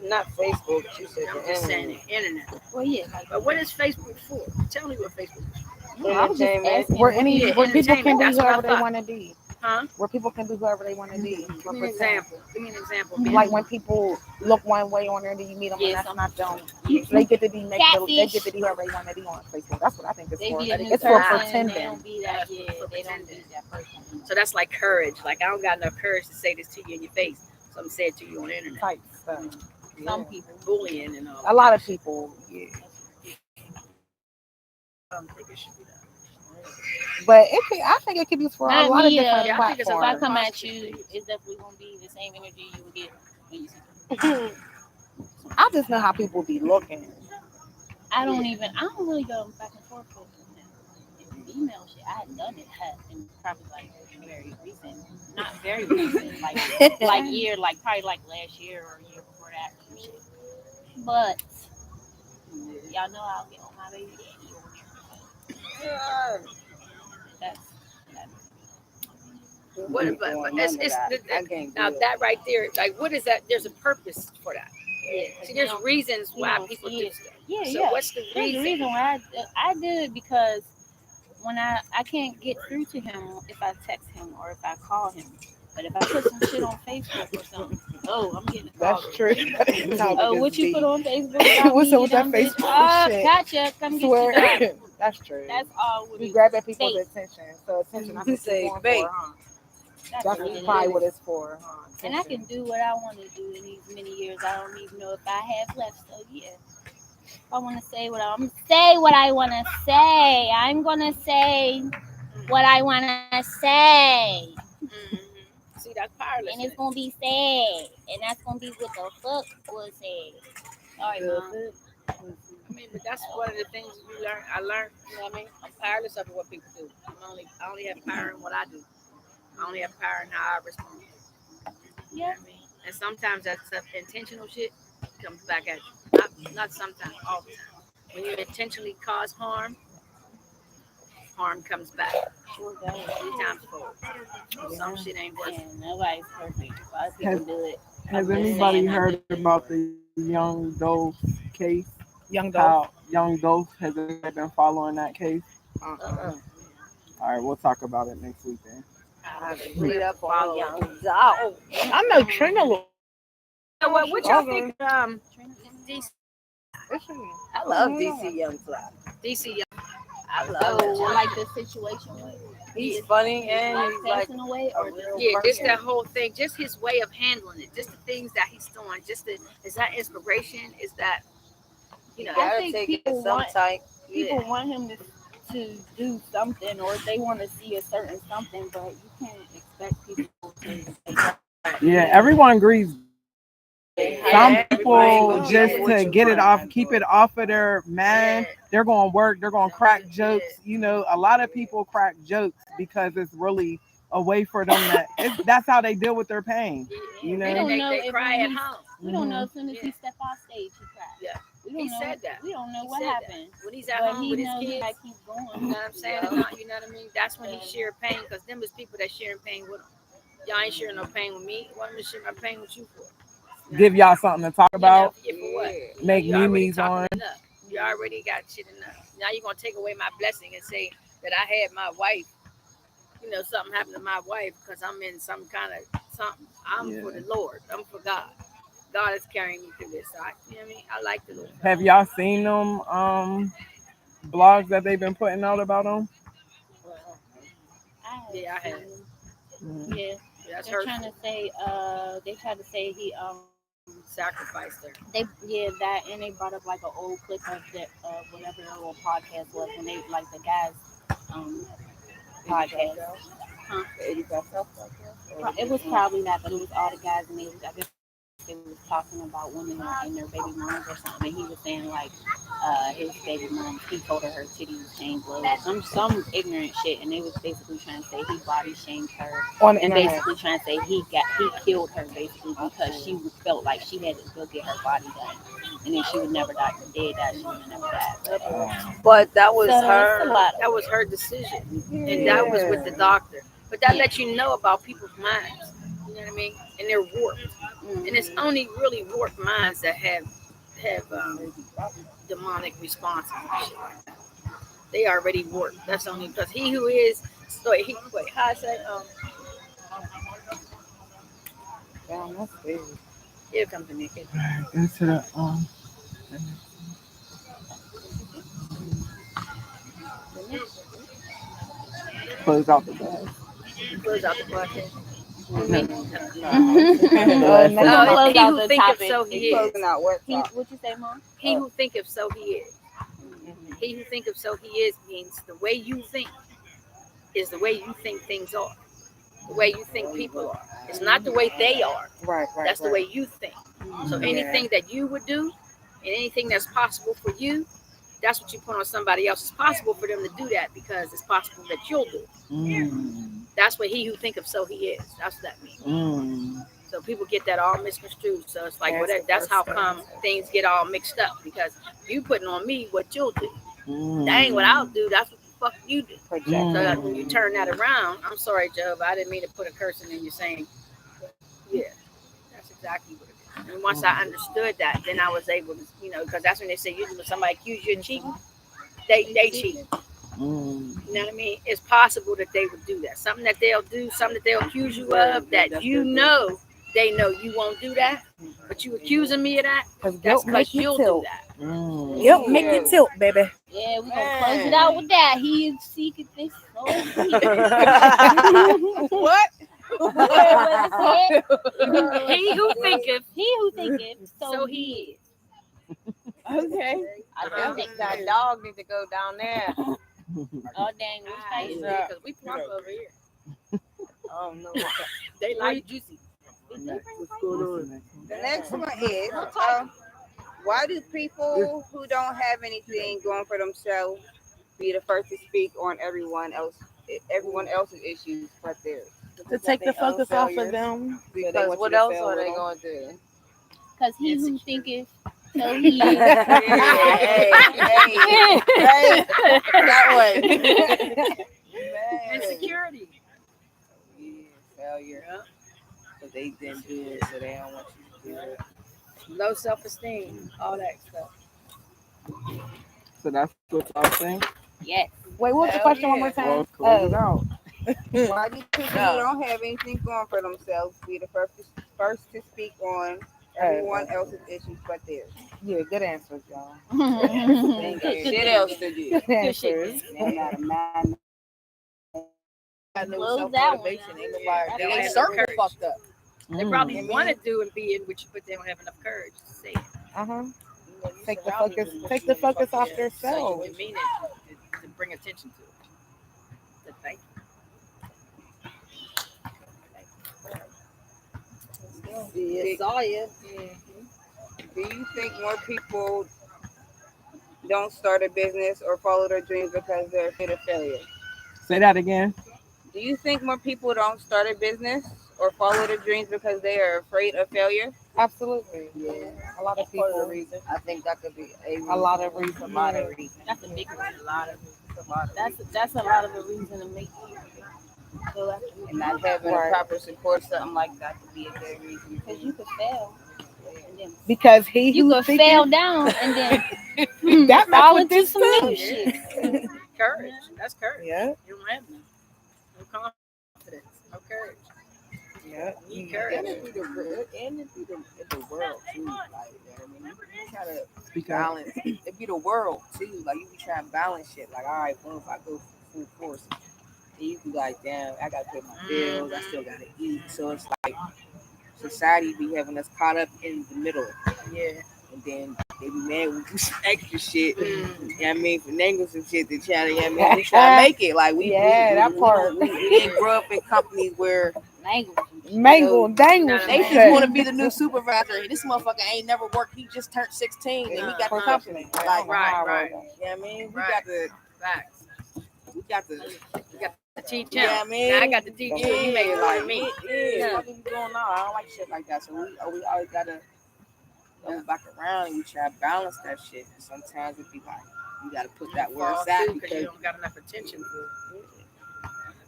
Not Facebook. She said I'm the just saying internet. the internet. Well, yeah. Like, But what is Facebook for? Tell me what Facebook is for. I was just Entertainment. asking. Where Yeah, where people can entertainment, be that's what I whoever they thought. want to be. Huh? Where people can be whoever they want to be. Give me an example. Give me an example. Like when people look one way on there, then you meet them, Yeah, and that's not them. Yeah. They get to be they Catfish. get to be whoever they want to be on Facebook. That's what I think it's They for. be a new It's for person, pretending. They don't be that. Yeah, For they don't be pretending. that person. So that's like courage. Like I don't got enough courage to say this to you in your face. So I'm saying it to you on the internet. Type stuff. Some people. Bullying and all. A lot of people, yeah. I don't think it should be that. But I think it could be for a Not lot of me, different yeah, I think it's a If I platforms. come at you, it's definitely gonna be the same energy you would get when you see me. I just know how people be looking. I don't really go back and forth with them. Email shit. I had done it and probably like very recent. Not very recent, like probably like last year or a year before that or some shit. But y'all know I'll get on my baby daddy over here. That's What? But it's I can't now do it. that right there. Like what is that? There's a purpose for that. yeah. See, there's reasons you why don't people see do it. stuff. Yeah, So yeah. what's the There's a reason? reason why I did it because when I can't get through to him if I text him or if I call him. But if I put some shit on Facebook or something, I'm getting a call. That's true. Oh, what you put on Facebook? What's up with that Dumb bitch. Facebook shit? Gotcha. Come get you done. Swear. That's true. That's all. We grab at people's Fake. attention. So attention, I You think say you're going fake. for, huh? That's That's what it probably is. what it's for. And I can do what I want to do in these many years. I don't even know if I have left. So yeah, I want to say what I'm say what I want to say. I'm gonna say what I want to say, See, that's and powerless. it's gonna be sad, and that's gonna be what the fuck was said. Sorry, mom. I mean, but that's one of the things you learn. I learned, you know what I mean? I'm powerless over what people do. I only have power in what I do. I only have power in how I respond. You know what I mean? And sometimes that stuff, intentional shit comes back at you. Not sometimes, all the time. When you intentionally cause harm, harm comes back. 3 times 4. Some shit ain't worth Yeah, it. nobody's perfect. A lot of people do it. Has I'm just anybody saying, heard about the Young Dolph case? Young Dolph. How Young Dolph has anybody been following that case? Uh-uh. All right, we'll talk about it next week then. I have to read up on Young Dolph. I know Trina. So what y'all think? DC, I love DC Young Fly. DC, I So, love it. like the situation with He's funny and like he's like passing away, a or real yeah, just person. that whole thing, just his way of handling it, just the things that he's doing, is that inspiration? Is that, you know? You gotta think take it people some want- type. people want him to do something, or they want to see a certain something, but you can't expect people to. Yeah, everyone agrees. Some people Everybody just gonna to do get what it you off, want. keep it off of their mind. They're going to work. They're going to crack jokes. You know, a lot of people crack jokes because it's really a way for them that's how they deal with their pain. You know, We don't they, know they if cry when at he's- home. We don't know as soon as he step off stage, he cried. Yeah. We don't He know. said that. We don't know He what said that. happened. When he's at But home he with his knows he kids, gotta keep going. you know what I'm saying? You know what I mean? That's when he share pain, because them is people that sharing pain with him. Y'all ain't sharing no pain with me. What am I sharing my pain with you for? give y'all something to talk about. Yeah, for what? Make You already memes talking on. enough. You already got shit enough. Now you're gonna take away my blessing and say that I had my wife, you know, something happened to my wife because I'm in some kind of something. I'm for the Lord. I'm for God. God is carrying me through this. So you know what I mean? I like the Lord. Have y'all seen them blogs that they've been putting out about them? Yeah, I have. Yeah, That's they're hurtful. trying to say. They tried to say he Sacrificed her. that, and they brought up like an old clip of that whatever their little podcast was, when they like the guys podcast. Huh? It was probably that, but it was all the guys, and I guess they was talking about women and their baby moms or something. And he was saying like his baby mom, he told her titties changed blood, some ignorant shit, and they was basically trying to say he body shamed her, On the and internet. basically trying to say he killed her basically because she felt like she had to go get her body done, and then she would never die. Dead, that she would never die. But that was So it's a her. lot. That was her decision, and that was with the doctor. But that lets you know about people's minds. You know what I mean? And they're warped. And it's only really warped minds that have demonic responses and shit like that. They already warped. That's only because he who is. Wait, how I say? Here comes the naked. Into the close out the bag. Close out the podcast. Close He out who the thinketh topic. so he is. Closing out what? What you say, Mom? He who thinketh so he is. He who thinketh so he is means the way you think is the way you think things are. The way you think people are. It's not the way they are. Right. That's the way you think. So anything that you would do and anything that's possible for you, that's what you put on somebody else. It's possible for them to do that because it's possible that you'll do it. That's what he who thinketh so he is. That's what that means. So people get that all misconstrued. So it's like, whatever. That's how come things get all mixed up, because you putting on me what you'll do. That ain't what I'll do. That's what the fuck you do. So that when you turn that around, I'm sorry, Joe, but I didn't mean to put a cursing in you saying, yeah, that's exactly what it is. And once I understood that, then I was able to, you know, because that's when they say usually when somebody accuse you of cheating, they cheat. You know what I mean? It's possible that they would do that. Something that they'll do, something that they'll accuse you of that you know they know you won't do that, but you accusing me of that, that's because you'll do that. Yep, make you tilt, baby. Yeah, we're gonna close it out with that. He is seeking this soul. What? He who thinketh, He who thinketh, so he is. Okay. I think that dog need to go down there. oh dang, which place? Because we plump over here. Oh no. They like juicy. What's going on? The next one is why do people who don't have anything going for themselves be the first to speak on everyone else's issues but theirs? To take the focus off of them. Because what else are they going to do? Because he who thinketh, so he is. Hey, that way. Insecurity. Yeah, failure. But they didn't do it, so they don't want you to do it. Low self-esteem. All that stuff. So that's what I'm saying. Yes. Wait, what was the Hell question one yeah. more time? Well, close it out. Why do people who don't have anything going for themselves be the first to speak on everyone else's issues but theirs? Yeah, good answers, y'all. Ain't got shit else to do. Good answers. They got a mind. Close that one. Ain't nobody. They They ain't circle courage. fucked up. They probably want to do and be in with you, but they don't have enough courage to say it. Take the focus off So themselves. you would mean it to bring attention to it. To thank Yeah, saw you. Do you think more people don't start a business or follow their dreams because they're afraid of failure? Say that again. Do you think more people don't start a business or follow their dreams because they are afraid of failure? Absolutely. Yeah. A lot of That's part of the people. reason. I think that could be A lot of reasons. A lot of reasons. That's a big one. a lot of That's a lot of the reason to make you go after me. And not having Right. a proper support, something like that could be a good reason. Because you could fail. And then Because he you who could thinketh- fail down and then That fall match with into this some new too. shit. courage. That's courage. Yeah, You don't have none. No confidence. No courage. yeah. You need And courage. it be the world too. Like, I mean, you try to Speak out. balance. It be the world too. Like you be trying to balance shit. Like, all right, well, if I go full force, then you be like, damn, I gotta pay my bills. I still gotta eat. So it's like society be having us caught up in the middle. Yeah. And then they be mad when we do some extra shit. You know Mm. what I mean? Finagle some shit to try to, you know what I mean? We try to make it. Like, That part. We didn't grow up in companies where Mangle, dangle. They they just just want to be the new supervisor. This motherfucker ain't never worked. He just turned 16 and he got the Right. company. Like, Right. you know what I mean? We Right. got the, Facts. we got the, You got to teach you him. know what I mean? Now I got to teach you. You make it like me. Yeah. What are you doing now? I don't like shit like that. So we always gotta go back around and we try to balance that shit. And sometimes it be like, you gotta put that where it's at because you because, don't got enough attention for it.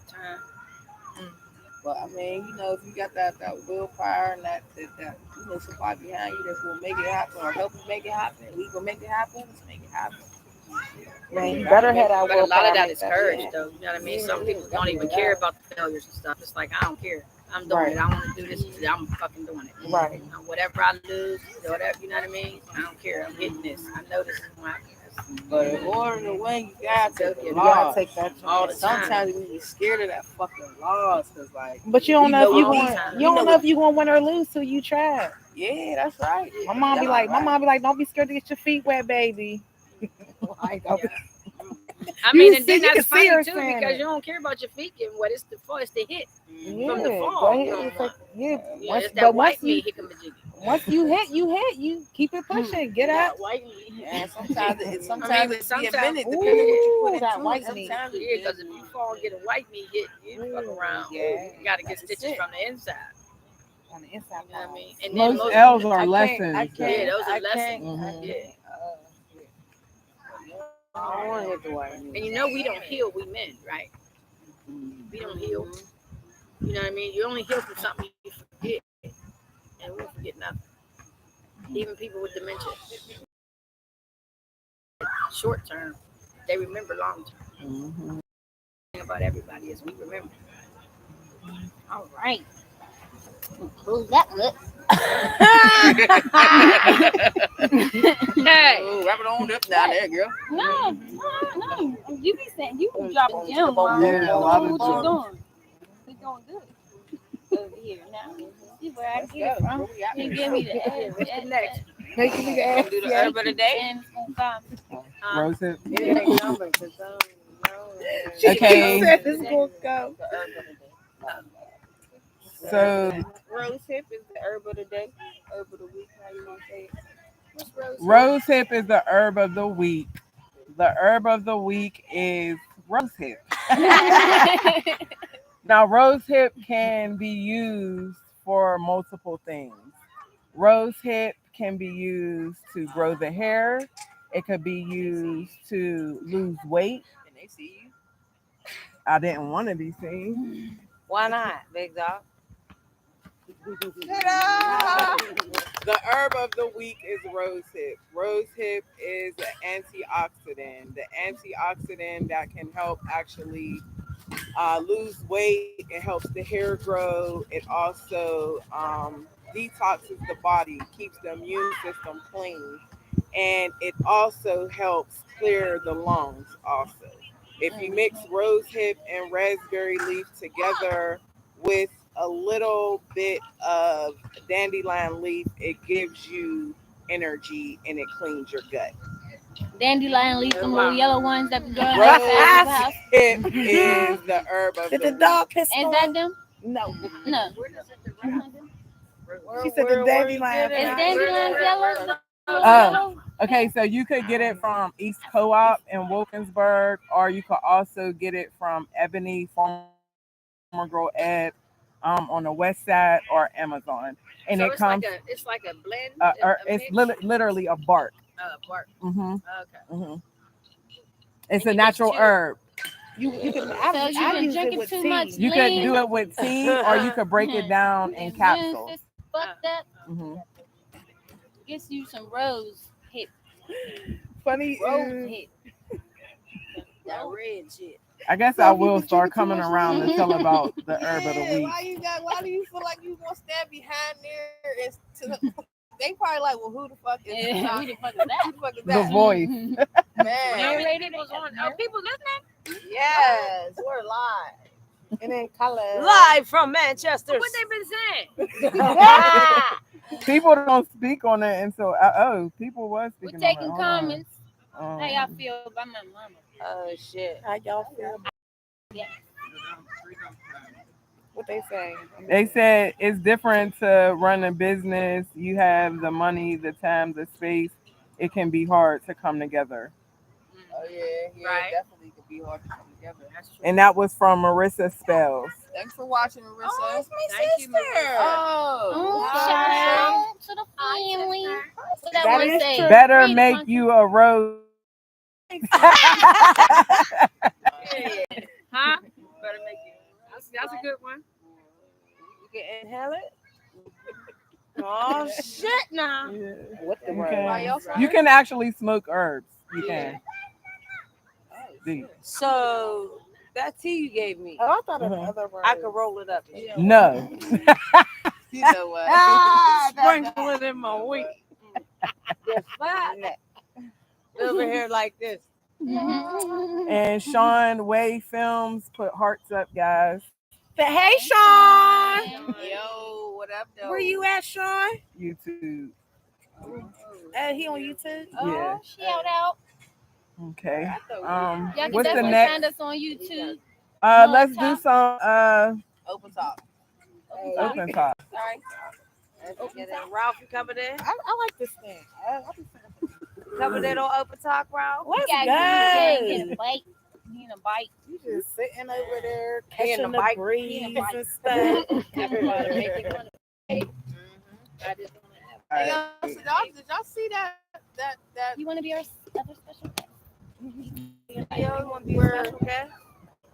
Time. but I mean, you know, if you got that willpower and that you know, somebody behind you that's gonna make it happen or help you make it happen, we gonna make it happen, let's make it happen. Man, you better have that But a lot willpower of that to is make courage, shit. though. You know what I mean? Some people don't even care about the failures and stuff. It's like, I don't care. I'm doing Right. it. I want to do this. I'm fucking doing it. Right. You know, whatever I lose, whatever, you know what I mean? I don't care. I'm hitting this. I know this is going to happen. But in order to win, you gotta take You the gotta loss. take that. All the time. Sometimes we be scared of that fucking loss because, like, But you don't We know if know you all the going. time. You don't We know know if you gonna win or lose till you try. yeah, that's right. My mom be Yeah, like, right. don't be scared to get your feet wet, baby. Like, I You mean, see- and then you can that's see funny her too saying because it. you don't care about your feet getting wet. It's the fall, it's the hit. yeah, From the fall, go ahead. you It's know. like, yeah. Yeah, Once, it's that but white once you meat hickamajiggy. once you hit, you keep it pushing. Get That up. white meat. And sometimes it, sometimes I mean, it be a sometimes- minute depending what you put Ooh, that into white it. meat. Sometimes it Yeah, because if you fall and get a white meat hit, you fuck around. Yeah. You got to get That's stitches it. from the inside. On the inside. You know what I mean? And then Most L's are I lessons. can't- Yeah, those are I lessons. can't- Mhm. Yeah. I don't want to hit the white meat. And you know we don't heal, we men, right? We don't heal. You know what I mean? You only heal from something you forget. And we don't forget nothing. Even people with dementia. Short term, they remember long term. Mhm. The thing about everybody is we remember. All right. Close that look. Hey! Ooh, wrap it on up down there, girl. No. You be saying you be dropping gems. Yeah, a lot of What you gems. doing? We doing good. over here now. See where I get it from. You give me the next? Make me the ass. Do the herb of the day. and it's gonna come. Rose hip. It ain't numbered, 'cause I don't know. Okay. She said it's gonna go. The herb of the day. So Rose hip is the herb of the day. Herb of the week. How you want to say it? What's rose? rose hip is the herb of the week. The herb of the week is rose hip. Now, rose hip can be used for multiple things. Rose hip can be used to grow the hair. It could be used to lose weight. And they see you. I didn't want to be seen. Why not, big dog? The herb of the week is rose hip. Rose hip is an antioxidant. The antioxidant that can help actually lose weight. It helps the hair grow. It also detoxes the body, keeps the immune system clean, and it also helps clear the lungs also. If you mix rose hip and raspberry leaf together with a little bit of dandelion leaf, it gives you energy and it cleans your gut. Dandelion leaf, them little yellow ones that be growing Rose outside the house. hip is the herb of Did the the dog piss Is on? that them? No. No. She said the dandelion. Is dandelion yellow? Oh. Okay, so you could get it from East Co-op in Wilkinsburg, or you could also get it from Ebony Farmer Girl Ed on the west side, or Amazon. And So it it's comes, like a blend. it's literally a bark. Bark. Mm-hmm, Okay. mm-hmm. It's a And you natural just chew. herb. You can. So I you use been it drinking with too tea. much You could do it with tea, or you could break it down in capsules. It's fucked up. Mm-hmm. Gets you some rose hip. Funny Rose is hip. That red shit. I guess So I you will been start drinking too coming much around and tell about the herb of the Yeah, week. why do you feel like you gonna stand behind there? They probably like, well, who the fuck is Yeah, who that? the fuck is that? Who the fuck is The that? voice. Man. People's on. Oh, people listening. Yes, we're live. and then color. Live from Manchester. What they been saying? People don't speak on it until people was We're speaking taking on it. comments. Hold on. How y'all feel about my mama? Oh shit. How y'all feel? What they say? They said it's different to run a business. You have the money, the time, the space. It can be hard to come together. Oh yeah, Right. definitely could be hard to come together. That's true. And that was from Marissa Spells. Thanks for watching, Marissa. Oh, that's my Thank you, sister. Oh, shout out to the family. What that That one is say? true. Better Read it, make Funky. you a rose. Huh? Better make it. That's a good one. You can inhale it. Oh shit! Now. What the You word? can, you can actually smoke herbs. You can. See. So that tea you gave me, Oh, I thought of Mhm. other word. I could roll it up. No. You know what? Sprinkle it in my week. Over here like this. And Sean Way Films put hearts up, guys. Hey, Sean. Yo, what up, though? Where you at, Sean? YouTube. He on YouTube? Yeah. Shout out. Okay. Y'all can What's the definitely next? find us on YouTube. Let's do some Open talk. open talk. Sorry. Ralph, you covered it? I like this thing. Covered it on open talk, Ralph? Let's Get go. a bite. Need a bite. You just sitting over there Being catching a the bike. breeze Being a bike. and stuff. Everybody making fun of me. I just want to have. Hey, y'all, so did y'all see that? You want to be our other special guest? Yo, you want to be a special guest?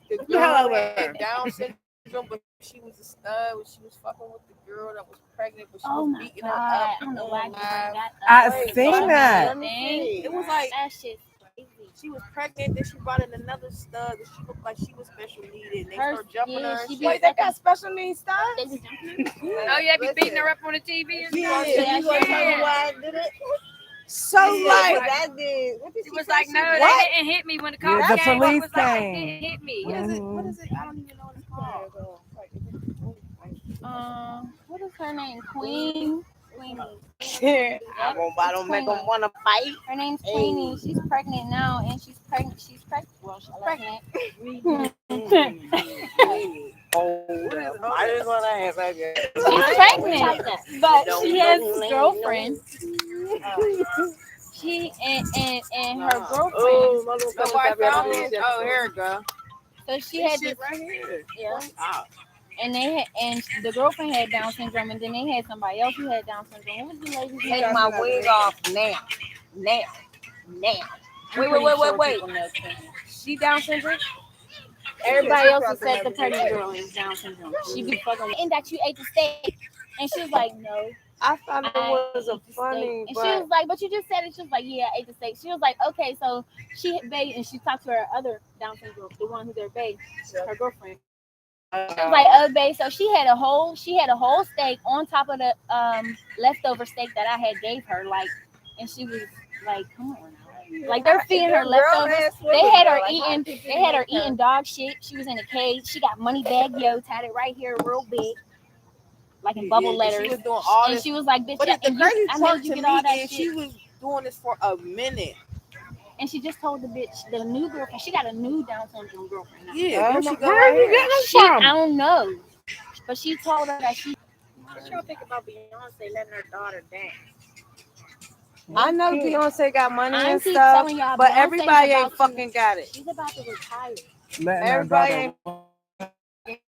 The Yeah, girl over. had Down syndrome, but she was a stud. When she was fucking with the girl that was pregnant, but she Oh was my beating god! her I up. don't know why you bring that up. I seen that. It was like That shit's crazy. she was pregnant, then she brought in another stud, and she looked like she was special needed. And they Her- started jumping yeah, her. And she shit. be- Wait, they got special needs stuff? They be jumping. Oh yeah, be beating her up on the TV and stuff. Yeah, you gonna tell me Yeah. why I did it? So Yeah, like but that did. What did She she was say like, she no, did? they didn't hit me when the cops Yeah, the came. police It was like, came. they didn't hit me. What is it? What is it? I don't even know what it's called. What is her name? Queenie. I don't make them want to fight. Her name's Queenie. She's pregnant now, and she's pregnant. She's pregnant. Well, she's pregnant. I just want to ask her. She's pregnant, but she has a girlfriend. She and her girlfriend. Oh, here it go. So she had this right here. Yeah. And the girlfriend had Down syndrome, and then they had somebody else who had Down syndrome. What was the lady's name? Take my wig off now. Wait. She Down syndrome? Everybody else who said the pregnant girl is Down syndrome. She be fucking. And that you ate the steak, and she was like, no. I thought it was a funny. And she was like, but you just said it. She was like, yeah, I ate the steak. She was like, okay, so she bae, and she talked to her other Down syndrome, the one who's their bae, her girlfriend. She was like, oh, babe. So she had a whole steak on top of the leftover steak that I had gave her, like, and she was like, come on, like they're feeding her leftovers. They had her eating dog shit. She was in a cage. She got money bag tatted right here, real big, like in bubble letters. She was doing all and this. she was like, bitch, But it's the and crazy I part made you to get me all that is shit. she was doing this for a minute. And she just told the bitch, the new girlfriend, she got a new Down syndrome girlfriend now. Yeah, where she go Where right you here? getting She, them I from? don't know, but she told her that she. What y'all think about Beyonce letting her daughter dance? I know Beyonce got money I and keep stuff, telling y'all, but Beyonce's everybody ain't about to- fucking got it. She's about to retire. Letting Everybody her ain't.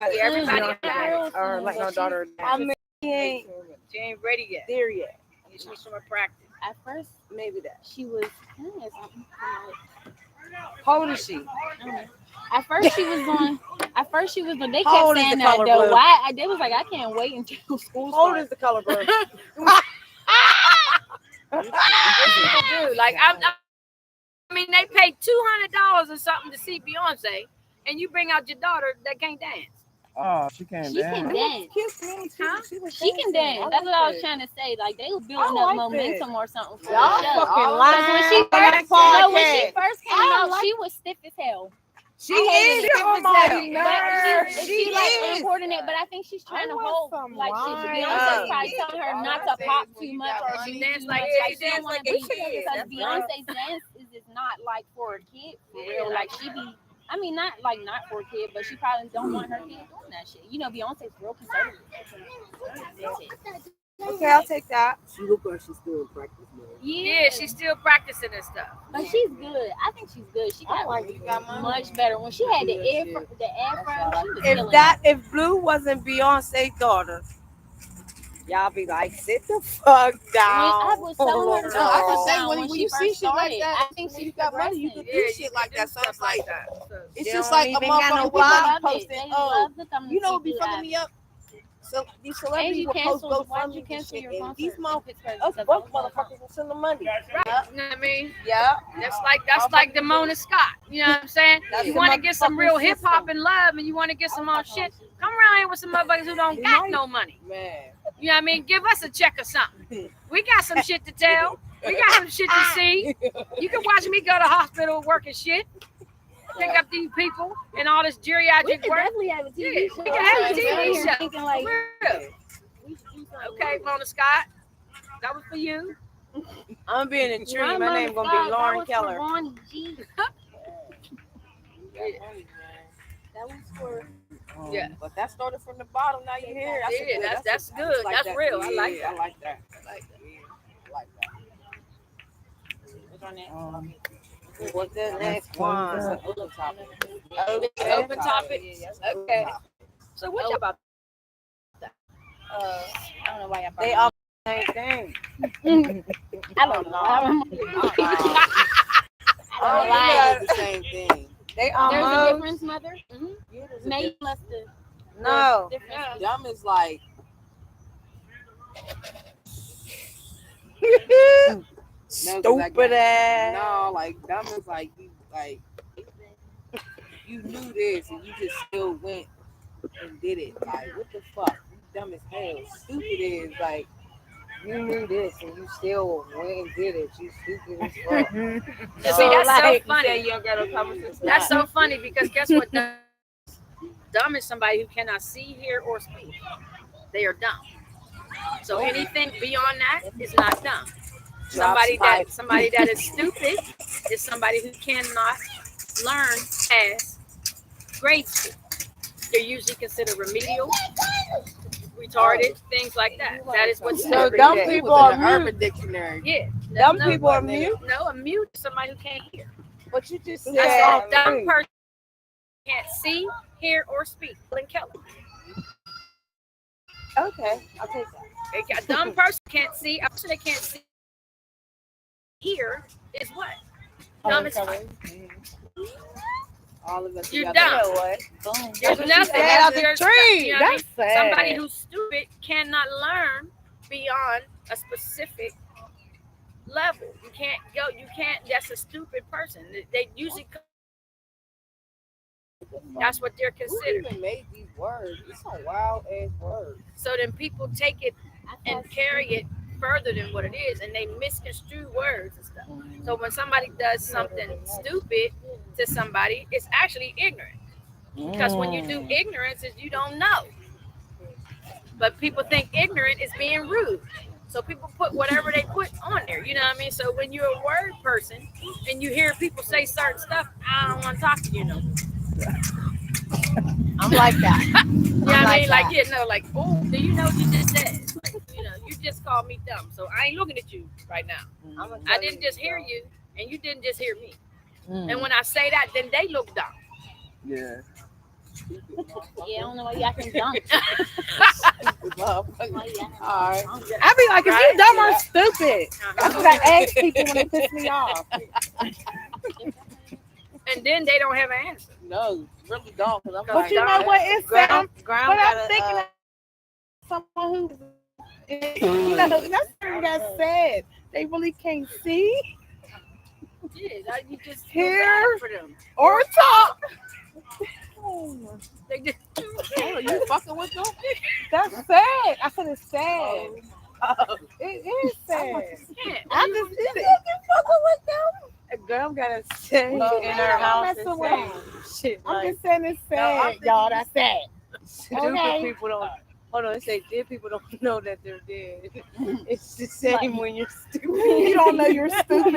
Everybody Mm, got it. Or like no daughter. I mean, she ain't She ain't ready yet. there yet. She needs some more practice. At first, Maybe that. she was. Can I ask something? How old is she? At first, she was doing. At first, she was doing. They How kept old is saying the that color though. blue? Why? They was like, I can't wait until school How old starts. is the color blue? Dude, like I mean, they paid $200 or something to see Beyonce, and you bring out your daughter that can't dance. Oh, she can't She can dance. dance. Huh? She can dance. That's what I was trying to say. Like they was building up momentum or something for Y'all the show. fucking Because lying. when she first, podcast. when she first came out, she was stiff as hell. She is. But She she like is. uncoordinated, but I think she's trying to hold like she, Beyonce's probably telling her not to pop too much or She do dance too like much. she Like she dance don't want like to a be kid. because That's Beyonce's dance is just not like for a kid for real. Like she be, I mean not for a kid, but she probably don't want her kid doing that shit. You know, Beyonce's real conservative. Okay, I'll take that. She look like she's still in practice mode. Yeah, she's still practicing and stuff. But she's good. I think she's good. She got much better. When she had the air, she was killing If Blue wasn't Beyonce's daughter, y'all be like, sit the fuck down. I was telling her, No, I can say down when she you see first shit like started. that, I think when she's you got money, you progressing. can do shit like that. So it's like that. it's She just don't like a even got no motherfucker people vibe. be posting. They Oh, love to come you know to what be see fucking that. me up? So these And celebrities you will post canceled. Why'd GoFundMe you and cancel shit, your and concert? these in motherfuckers, Pittsburgh us because broke of the motherfuckers will send the money. Right. You know what I mean? Yeah. That's like the Mona Scott. You know what I'm saying? That's You the want to get some real motherfucking hip hop system. and love, and you want to get some more shit. Come around here with some motherfuckers who don't got no money. Man. You know what I mean? Give us a check or something. We got some shit to tell. We got some shit to see. You can watch me go to hospital working shit. Pick up these people and all this We geriatric could work. definitely have a TV Yeah, show. we can have a TV I'm show. thinking like, For real. Okay, Mona Scott. That was for you. I'm gonna be in a tree. Run My Mona name gonna Scott, be that Lauren was for Keller. Ronnie G. That was for. Yeah. But that started from the bottom. Now you hear it. Yeah, that's good. That's real. I like that. I like that. I like that. I like that. What's on that? What's the next close one? up. Open topic. Open topic. Okay. So what y'all about? I don't know why y'all. They all the same thing. I don't know. I don't know. Oh, lie. It's the same thing. They There's a almost. difference, mother. Yeah, there's a Maybe must have. No. Difference. Dumb is like Stupid ass. no, like dumb is like you knew this and you just still went and did it. Like what the fuck? You dumb as hell. Stupid is like You knew this and you still went and did it. You stupid as fuck. See, that's so funny. You don't got no common sense. That's so funny because guess what? Dumb is somebody who cannot see, hear, or speak. they are dumb. So anything beyond that is not dumb. Somebody that is stupid is somebody who cannot learn past grade school. They're usually considered remedial, retarded, things like that. That is what So stupid dumb is. people are Urban mute. Dictionary. Yeah. Dumb No, people are mute. No, a mute is somebody who can't hear. But you just said A dumb person can't see, hear, or speak. Helen Keller. Okay, I'll take that. A dumb person can't see. A person that can't see, hear is what? Dumb as fuck. All of us. You're together. dumb. You know what? Boom. There's nothing. Out the There's, tree. you know what I mean? That's sad. Somebody who's stupid cannot learn beyond a specific level. You can't go. You can't. That's a stupid person. They usually. That's what they're Who considered. even made these words? It's some wild ass words. So then people take it and carry it further than what it is, and they misconstrue words and stuff. So when somebody does something stupid to somebody, it's actually ignorant. Because when you do ignorance, is you don't know. But people think ignorant is being rude. So people put whatever they put on there. You know what I mean? So when you're a word person and you hear people say certain stuff, I don't want to talk to you no more. I'm like that. You know what I mean? Like, that. you know, like, oh, do you know what you just said? Like, you know, you just called me dumb. So I ain't looking at you right now. I didn't just hear you, and you didn't just hear me. And when I say that, then they look dumb. Yeah. Yeah, I don't know why y'all can jump. All right. I be like, is you dumb or stupid? That's what I ask people when they piss me off. And then they don't have an answer. No, really don't. Cause I'm But like, you know what? It's Ground, but ground I'm thinking of someone who, you know, that's something that said they really can't see Yeah, you just Hear? feel bad for them. or talk. They just, oh, you fucking with them? That's sad. I said it's sad. It is sad. yeah. I just did it. a girl gotta stay in her house and say shit I'm like just saying it's I'm sad, thinking- y'all. That's sad. stupid Okay. people don't. Hold on, it say dead people don't know that they're dead. It's the same when you're stupid. You don't know you're stupid.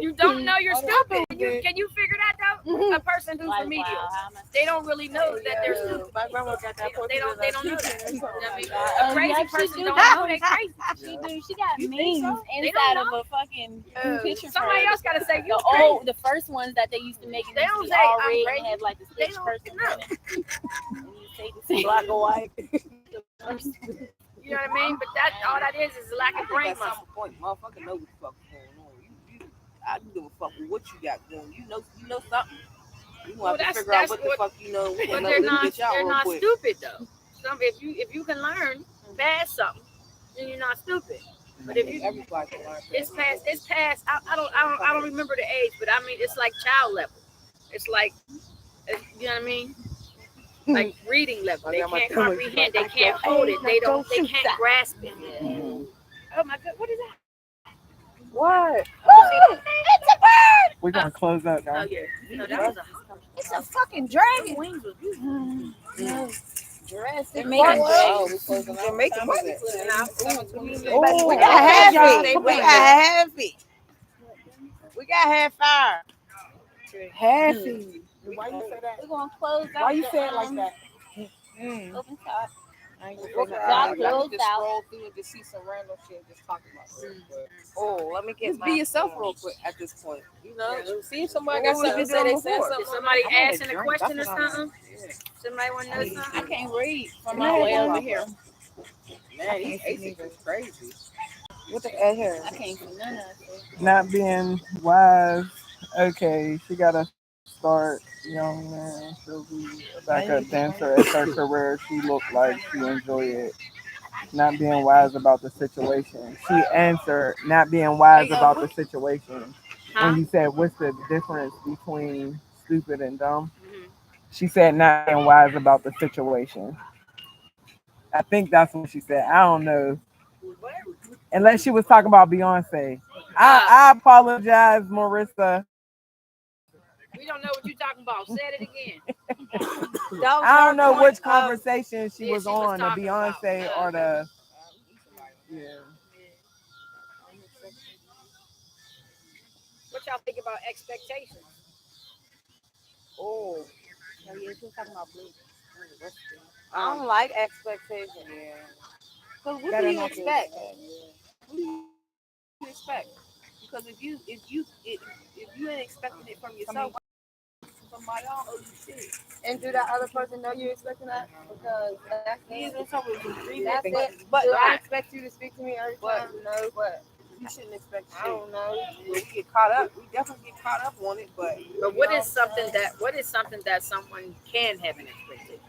You don't know you're stupid. stupid. Can you figure that out? A person who's Like, remedial, wow, how am I- they don't really know that they're stupid. My grandma got that. They don't know that. You know what I mean? Oh, A crazy yeah, she person do don't that. know they crazy. She do. She got You think memes so? They inside don't of a fucking picture Somebody frame. else got to say you The crazy. old, the first ones that they used to make, and They used to don't be say, all I'm red and crazy. have like the They stitch don't person. know. And you say the same. Black and white. You know what I mean? But that all that is a lack of brain At some muscle. point, motherfucker know what the fuck is going on. I don't give a fuck with what you got going. You know something. You Well, want to that's- figure out that's what the what- fuck you know. We But gonna they're know not this bitch out they're real not quick. stupid though. If you can learn past something, then you're not stupid. But if you Everybody can learn. it's past I don't remember the age, but I mean it's like child level. It's like you know what I mean? Like reading level. They can't comprehend, they can't hold it, they can't grasp it. Oh my god, what is that? What? We're gonna close up, Oh guys. yeah. No, that was a It's a fucking dragon. wings was beautiful. Jurassic Jamaican Park. Oh, we closing out. Jamaican Park. Oh, We got half y'all. it. We got half it. We got half hour. Happy. Why you say that? We're gonna close out. Why you the, say it like that? Open top. I ain't Well, gonna say Y'all that. I closed can just out. scroll through and just see some random shit and just talk about it. But Oh, let me get just my be yourself real quick at this point. You know, see if somebody got What was something you to say. They doing said before? something. Is somebody I want a asking a drink. question or That's what I something? Somebody want to know I something? can't read from my way over here. Man, these ASICs is crazy. What the hell here? I can't do none of it. Not being wise. Okay, she gotta start young, man. She'll be a backup dancer as her career. She looked like she enjoyed it. Not being wise about the situation. She answered, not being wise about the situation. Huh? When you said, what's the difference between stupid and dumb? Mhm. She said, not being wise about the situation. I think that's what she said. I don't know. Unless she was talking about Beyonce. I apologize, Marissa. We don't know what you're talking about. Say it again. I don't know her which point of- conversation she Yeah, was she was on, the talking about, Beyonce or the Yeah. What y'all think about expectations? Oh, Oh, yeah, she was talking about blue. I don't like expectations. Yeah. Cause what Better do you not do expect? that. What do you expect? Because if you ain't expecting it from yourself, somebody else owe you shit. And do that other person know you're expecting that? Because that's He is it. in trouble with his That's agreement, it. but Do I expect you to speak to me every But- time? No, but you shouldn't expect I shit. don't know. We get caught up. We definitely get caught up on it, but But what is something that someone can have an expectation?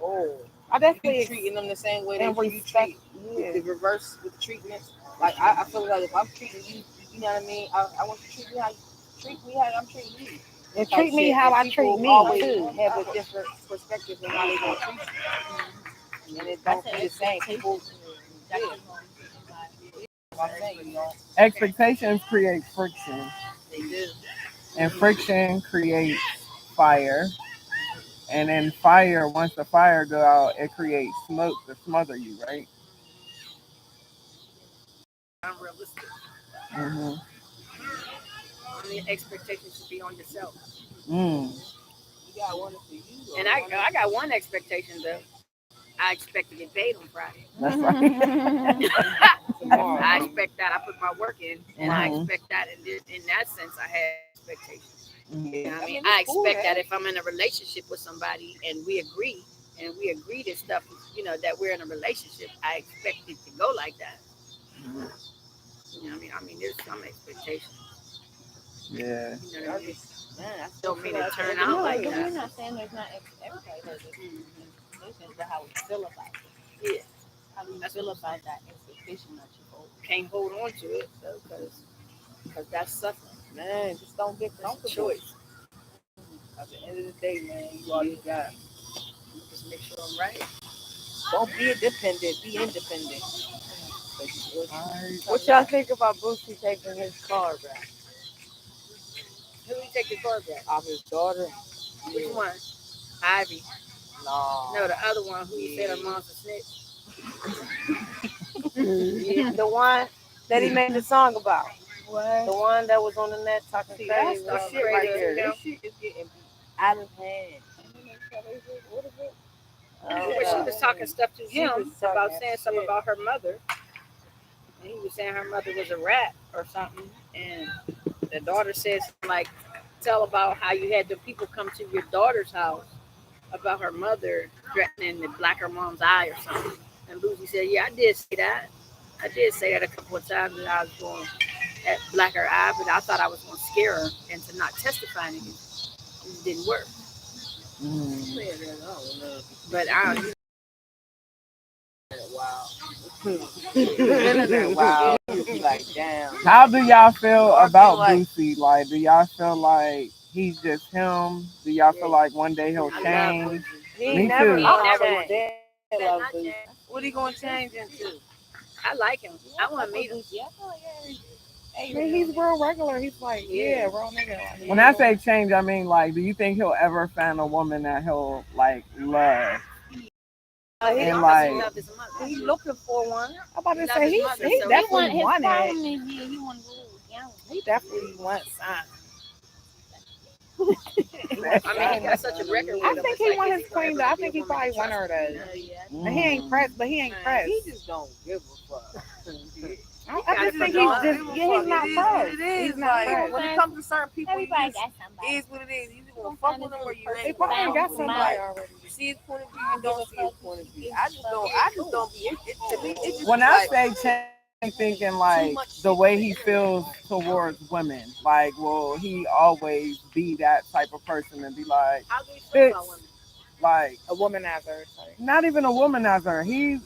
I you definitely treating them the same way and that you respect. treat the reverse with the treatment. Like I feel like if I'm treating you, you know what I mean. I want you to treat me how you treat me how I'm treating you. And Type treat me shit. how And I people treat me always too. have a different perspective on how they gonna treat you, and it don't be the same. People, yeah. I'm saying, you know, expectations create friction, They do. and friction creates fire. And then fire, once the fire go out, it creates smoke to smother you, right? Unrealistic. Mm-hmm. I mean, expectations should be on yourself. Mm. you got one for you. And I got one expectation though. I expect to get paid on Friday. That's right. I expect that. I put my work in, and I Mhm. expect that. And in that sense, I have expectations. Mhm. You know what I mean, I mean, I it's cool, expect man. that if I'm in a relationship with somebody and we agree to stuff, you know, that we're in a relationship, I expect it to go like that. You know what I mean? There's some expectations. Yeah. You know what I mean? Man, I Don't mean it turn No, out like we're that. not saying there's not everybody has expectations, but how we feel about it. Yeah. How we That's feel what about that expectation that you hold. Can't hold on to it though, because that's suffering. man, just don't get That's a comfortable. choice. At the end of the day, man, you all you got. Just make sure I'm right. Don't be dependent. Be independent. What y'all think about Boosie taking his car back? Who you take the car back? Off his daughter. Which one? Ivy. No. No, the other one who you said her mom's a snitch. The one that he made the song about. What? The one that was on the net talking See, that's crazy. the That's shit right crazy, there. you know? This shit is getting out of hand. But she was talking stuff to She him was talking about saying something shit. about her mother. And he was saying her mother was a rat or something. And the daughter says, like, tell about how you had the people come to your daughter's house about her mother threatening to black her mom's eye or something. And Boosie said, yeah, I did say that. I did say that a couple of times that I was going to black her eye, but I thought I was going to scare her into not testifying again. It didn't work. But I don't. Wow. Wow. Like, damn. How do y'all feel Or about be like- Boosie? Like, do y'all feel like he's just him? Do y'all feel like one day he'll I love change? He Me never too. gonna Never change. would. Love Boosie. What he gonna change into? I like him. I want to meet him. I mean, he's real regular. He's like, yeah, real nigga. Like, When I say change, I mean, like, do you think he'll ever find a woman that he'll, like, love? He And, obviously like, loved his mother. He's looking for one. I'm about to He say loves his he mother, so he he definitely His wanted it. problem is, yeah, he want to go young. He definitely wants I mean, he got such a record with I him. think It's he like, want is his he gonna queen ever though. I be think a he woman probably to want her trust? though. Mm. And he ain't pressed, but he ain't pressed. He just don't give a fuck. I just think he's just he's not pressed. He's not Like, pressed. when it comes to certain people, you Everybody just got somebody. is what it is. You either gonna fuck with them or you They ain't. probably got somebody Like, already. you see his point of view, you don't see his point of view. I just don't be. To me, it's just When I like, say change, I'm thinking, like, the way he feels towards women. Like, will he always be that type of person and be like, How do you feel about women? like, A womanizer. Like, not even a womanizer.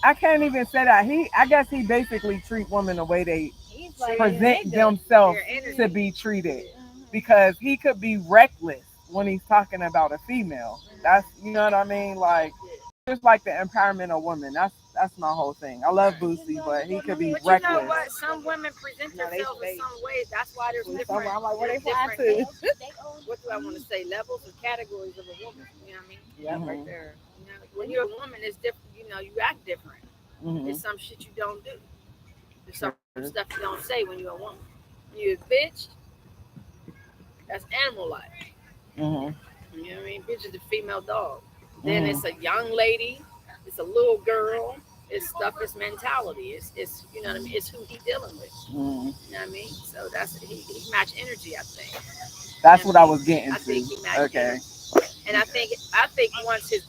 I can't even say that. I guess he basically treat women the way they He's like present a nigga. themselves Their energy. to be treated. Because he could be reckless when he's talking about a female. That's, you know what I mean? Like, just like the empowerment of women. That's That's my whole thing. I love Boosie, but he could be But you know reckless. what? Some women present No, they themselves in fake. some way. That's why there's different. I'm like, where they there's fly different- to? What do I want to say? Levels and categories of a woman. You know what I mean? Yeah, Mhm. right there. You know, when you're a woman, it's different. You know, you act different. Mhm. There's some shit you don't do. There's some stuff you don't say when you're a woman. When you're a bitch, that's animal life. Mhm. You know what I mean? Bitch is a female dog. Then it's a young lady. It's a little girl. It's stuff. It's mentality. It's you know what I mean. It's who he dealing with. Mhm. You know what I mean? So that's he match energy. I think. That's what I was getting I think to. he matched Okay. energy. And I think once his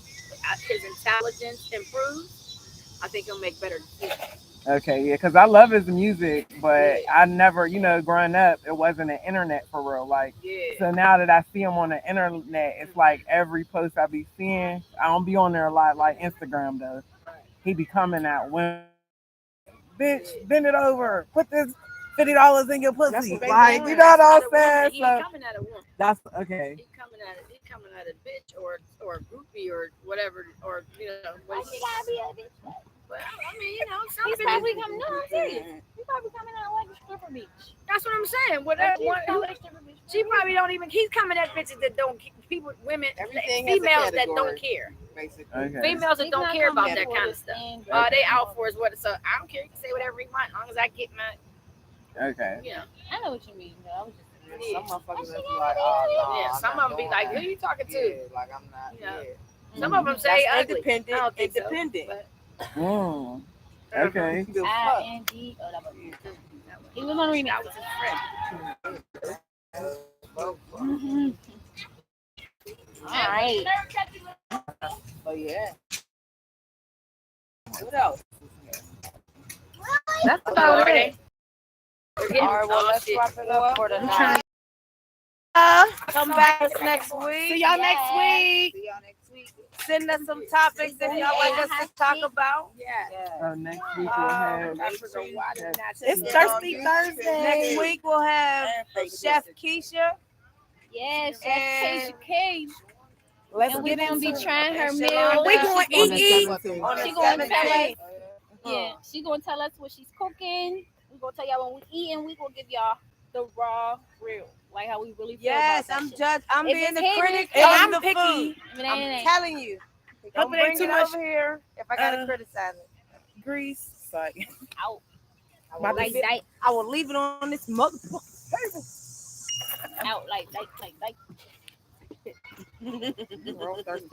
intelligence improves, I think he'll make better decisions. Okay, yeah, because I love his music, but I never, growing up, it wasn't an internet for real. Like, Yeah. so now that I see him on the internet, it's like every post I be seeing, I don't be on there a lot like Instagram though. He be coming out when, bitch, bend it over, put this $50 in your pussy. what they Like, doing. you know what I'm He saying? ain't So coming at a woman. that's okay. He coming at a bitch or a groupie or whatever or what He gotta be a bitch. But I mean, some He's bitches. probably coming. No, I'm serious. He's probably coming out like a stripper bitch. That's what I'm saying. She probably don't even. He's coming at bitches that don't women, Everything has a females that don't category. care. Basically. Okay. Females that He's don't not care about coming that for kind of the stuff. stand. They out for is what. So I don't care. You can say whatever you want, as long as I get my. Okay. I know what you mean, though. I was just Some motherfuckers She be gotta like, be oh, no, Yeah, I'm some not of them be doing like, that. "Who you talking to?" Yeah, like I'm not. Yeah. Yeah. Some of them say That's ugly. independent. I don't think so, Independent. but- Mm. Okay. The fuck? ING. Oh, that was me too. He was on remix. That was his friend. All right. Oh yeah. What else? That's Oh, about are it. they? All right, well, let's shit. wrap it up for I'm tonight. Come back next week. See y'all next week. See y'all next week. Send us some topics that y'all like us to talk about. Yeah. So next week we'll have. I forgot why did not It's say Thirsty that. Thursday. Next week we'll have Chef Keisha. Yes, And- Chef Cage. Let's And we get gonna into be trying her and meal. Shalonda, We going she gonna eat. On the She gonna tell 17th. us. Yeah, she gonna tell us what she's cooking. We gonna tell y'all when we eating. We gonna give y'all the raw, real, like how we really feel Yes, about that I'm shit. judge. I'm If being it's the hidden, critic if of I'm the picky, food. If it I'm ain't, telling you. Hope Don't it ain't bring too it much over here if I gotta uh, criticize it. grease. Sorry. out. My Like bad. that. I will leave it on this motherfucker table. Out like. We're all thirsty.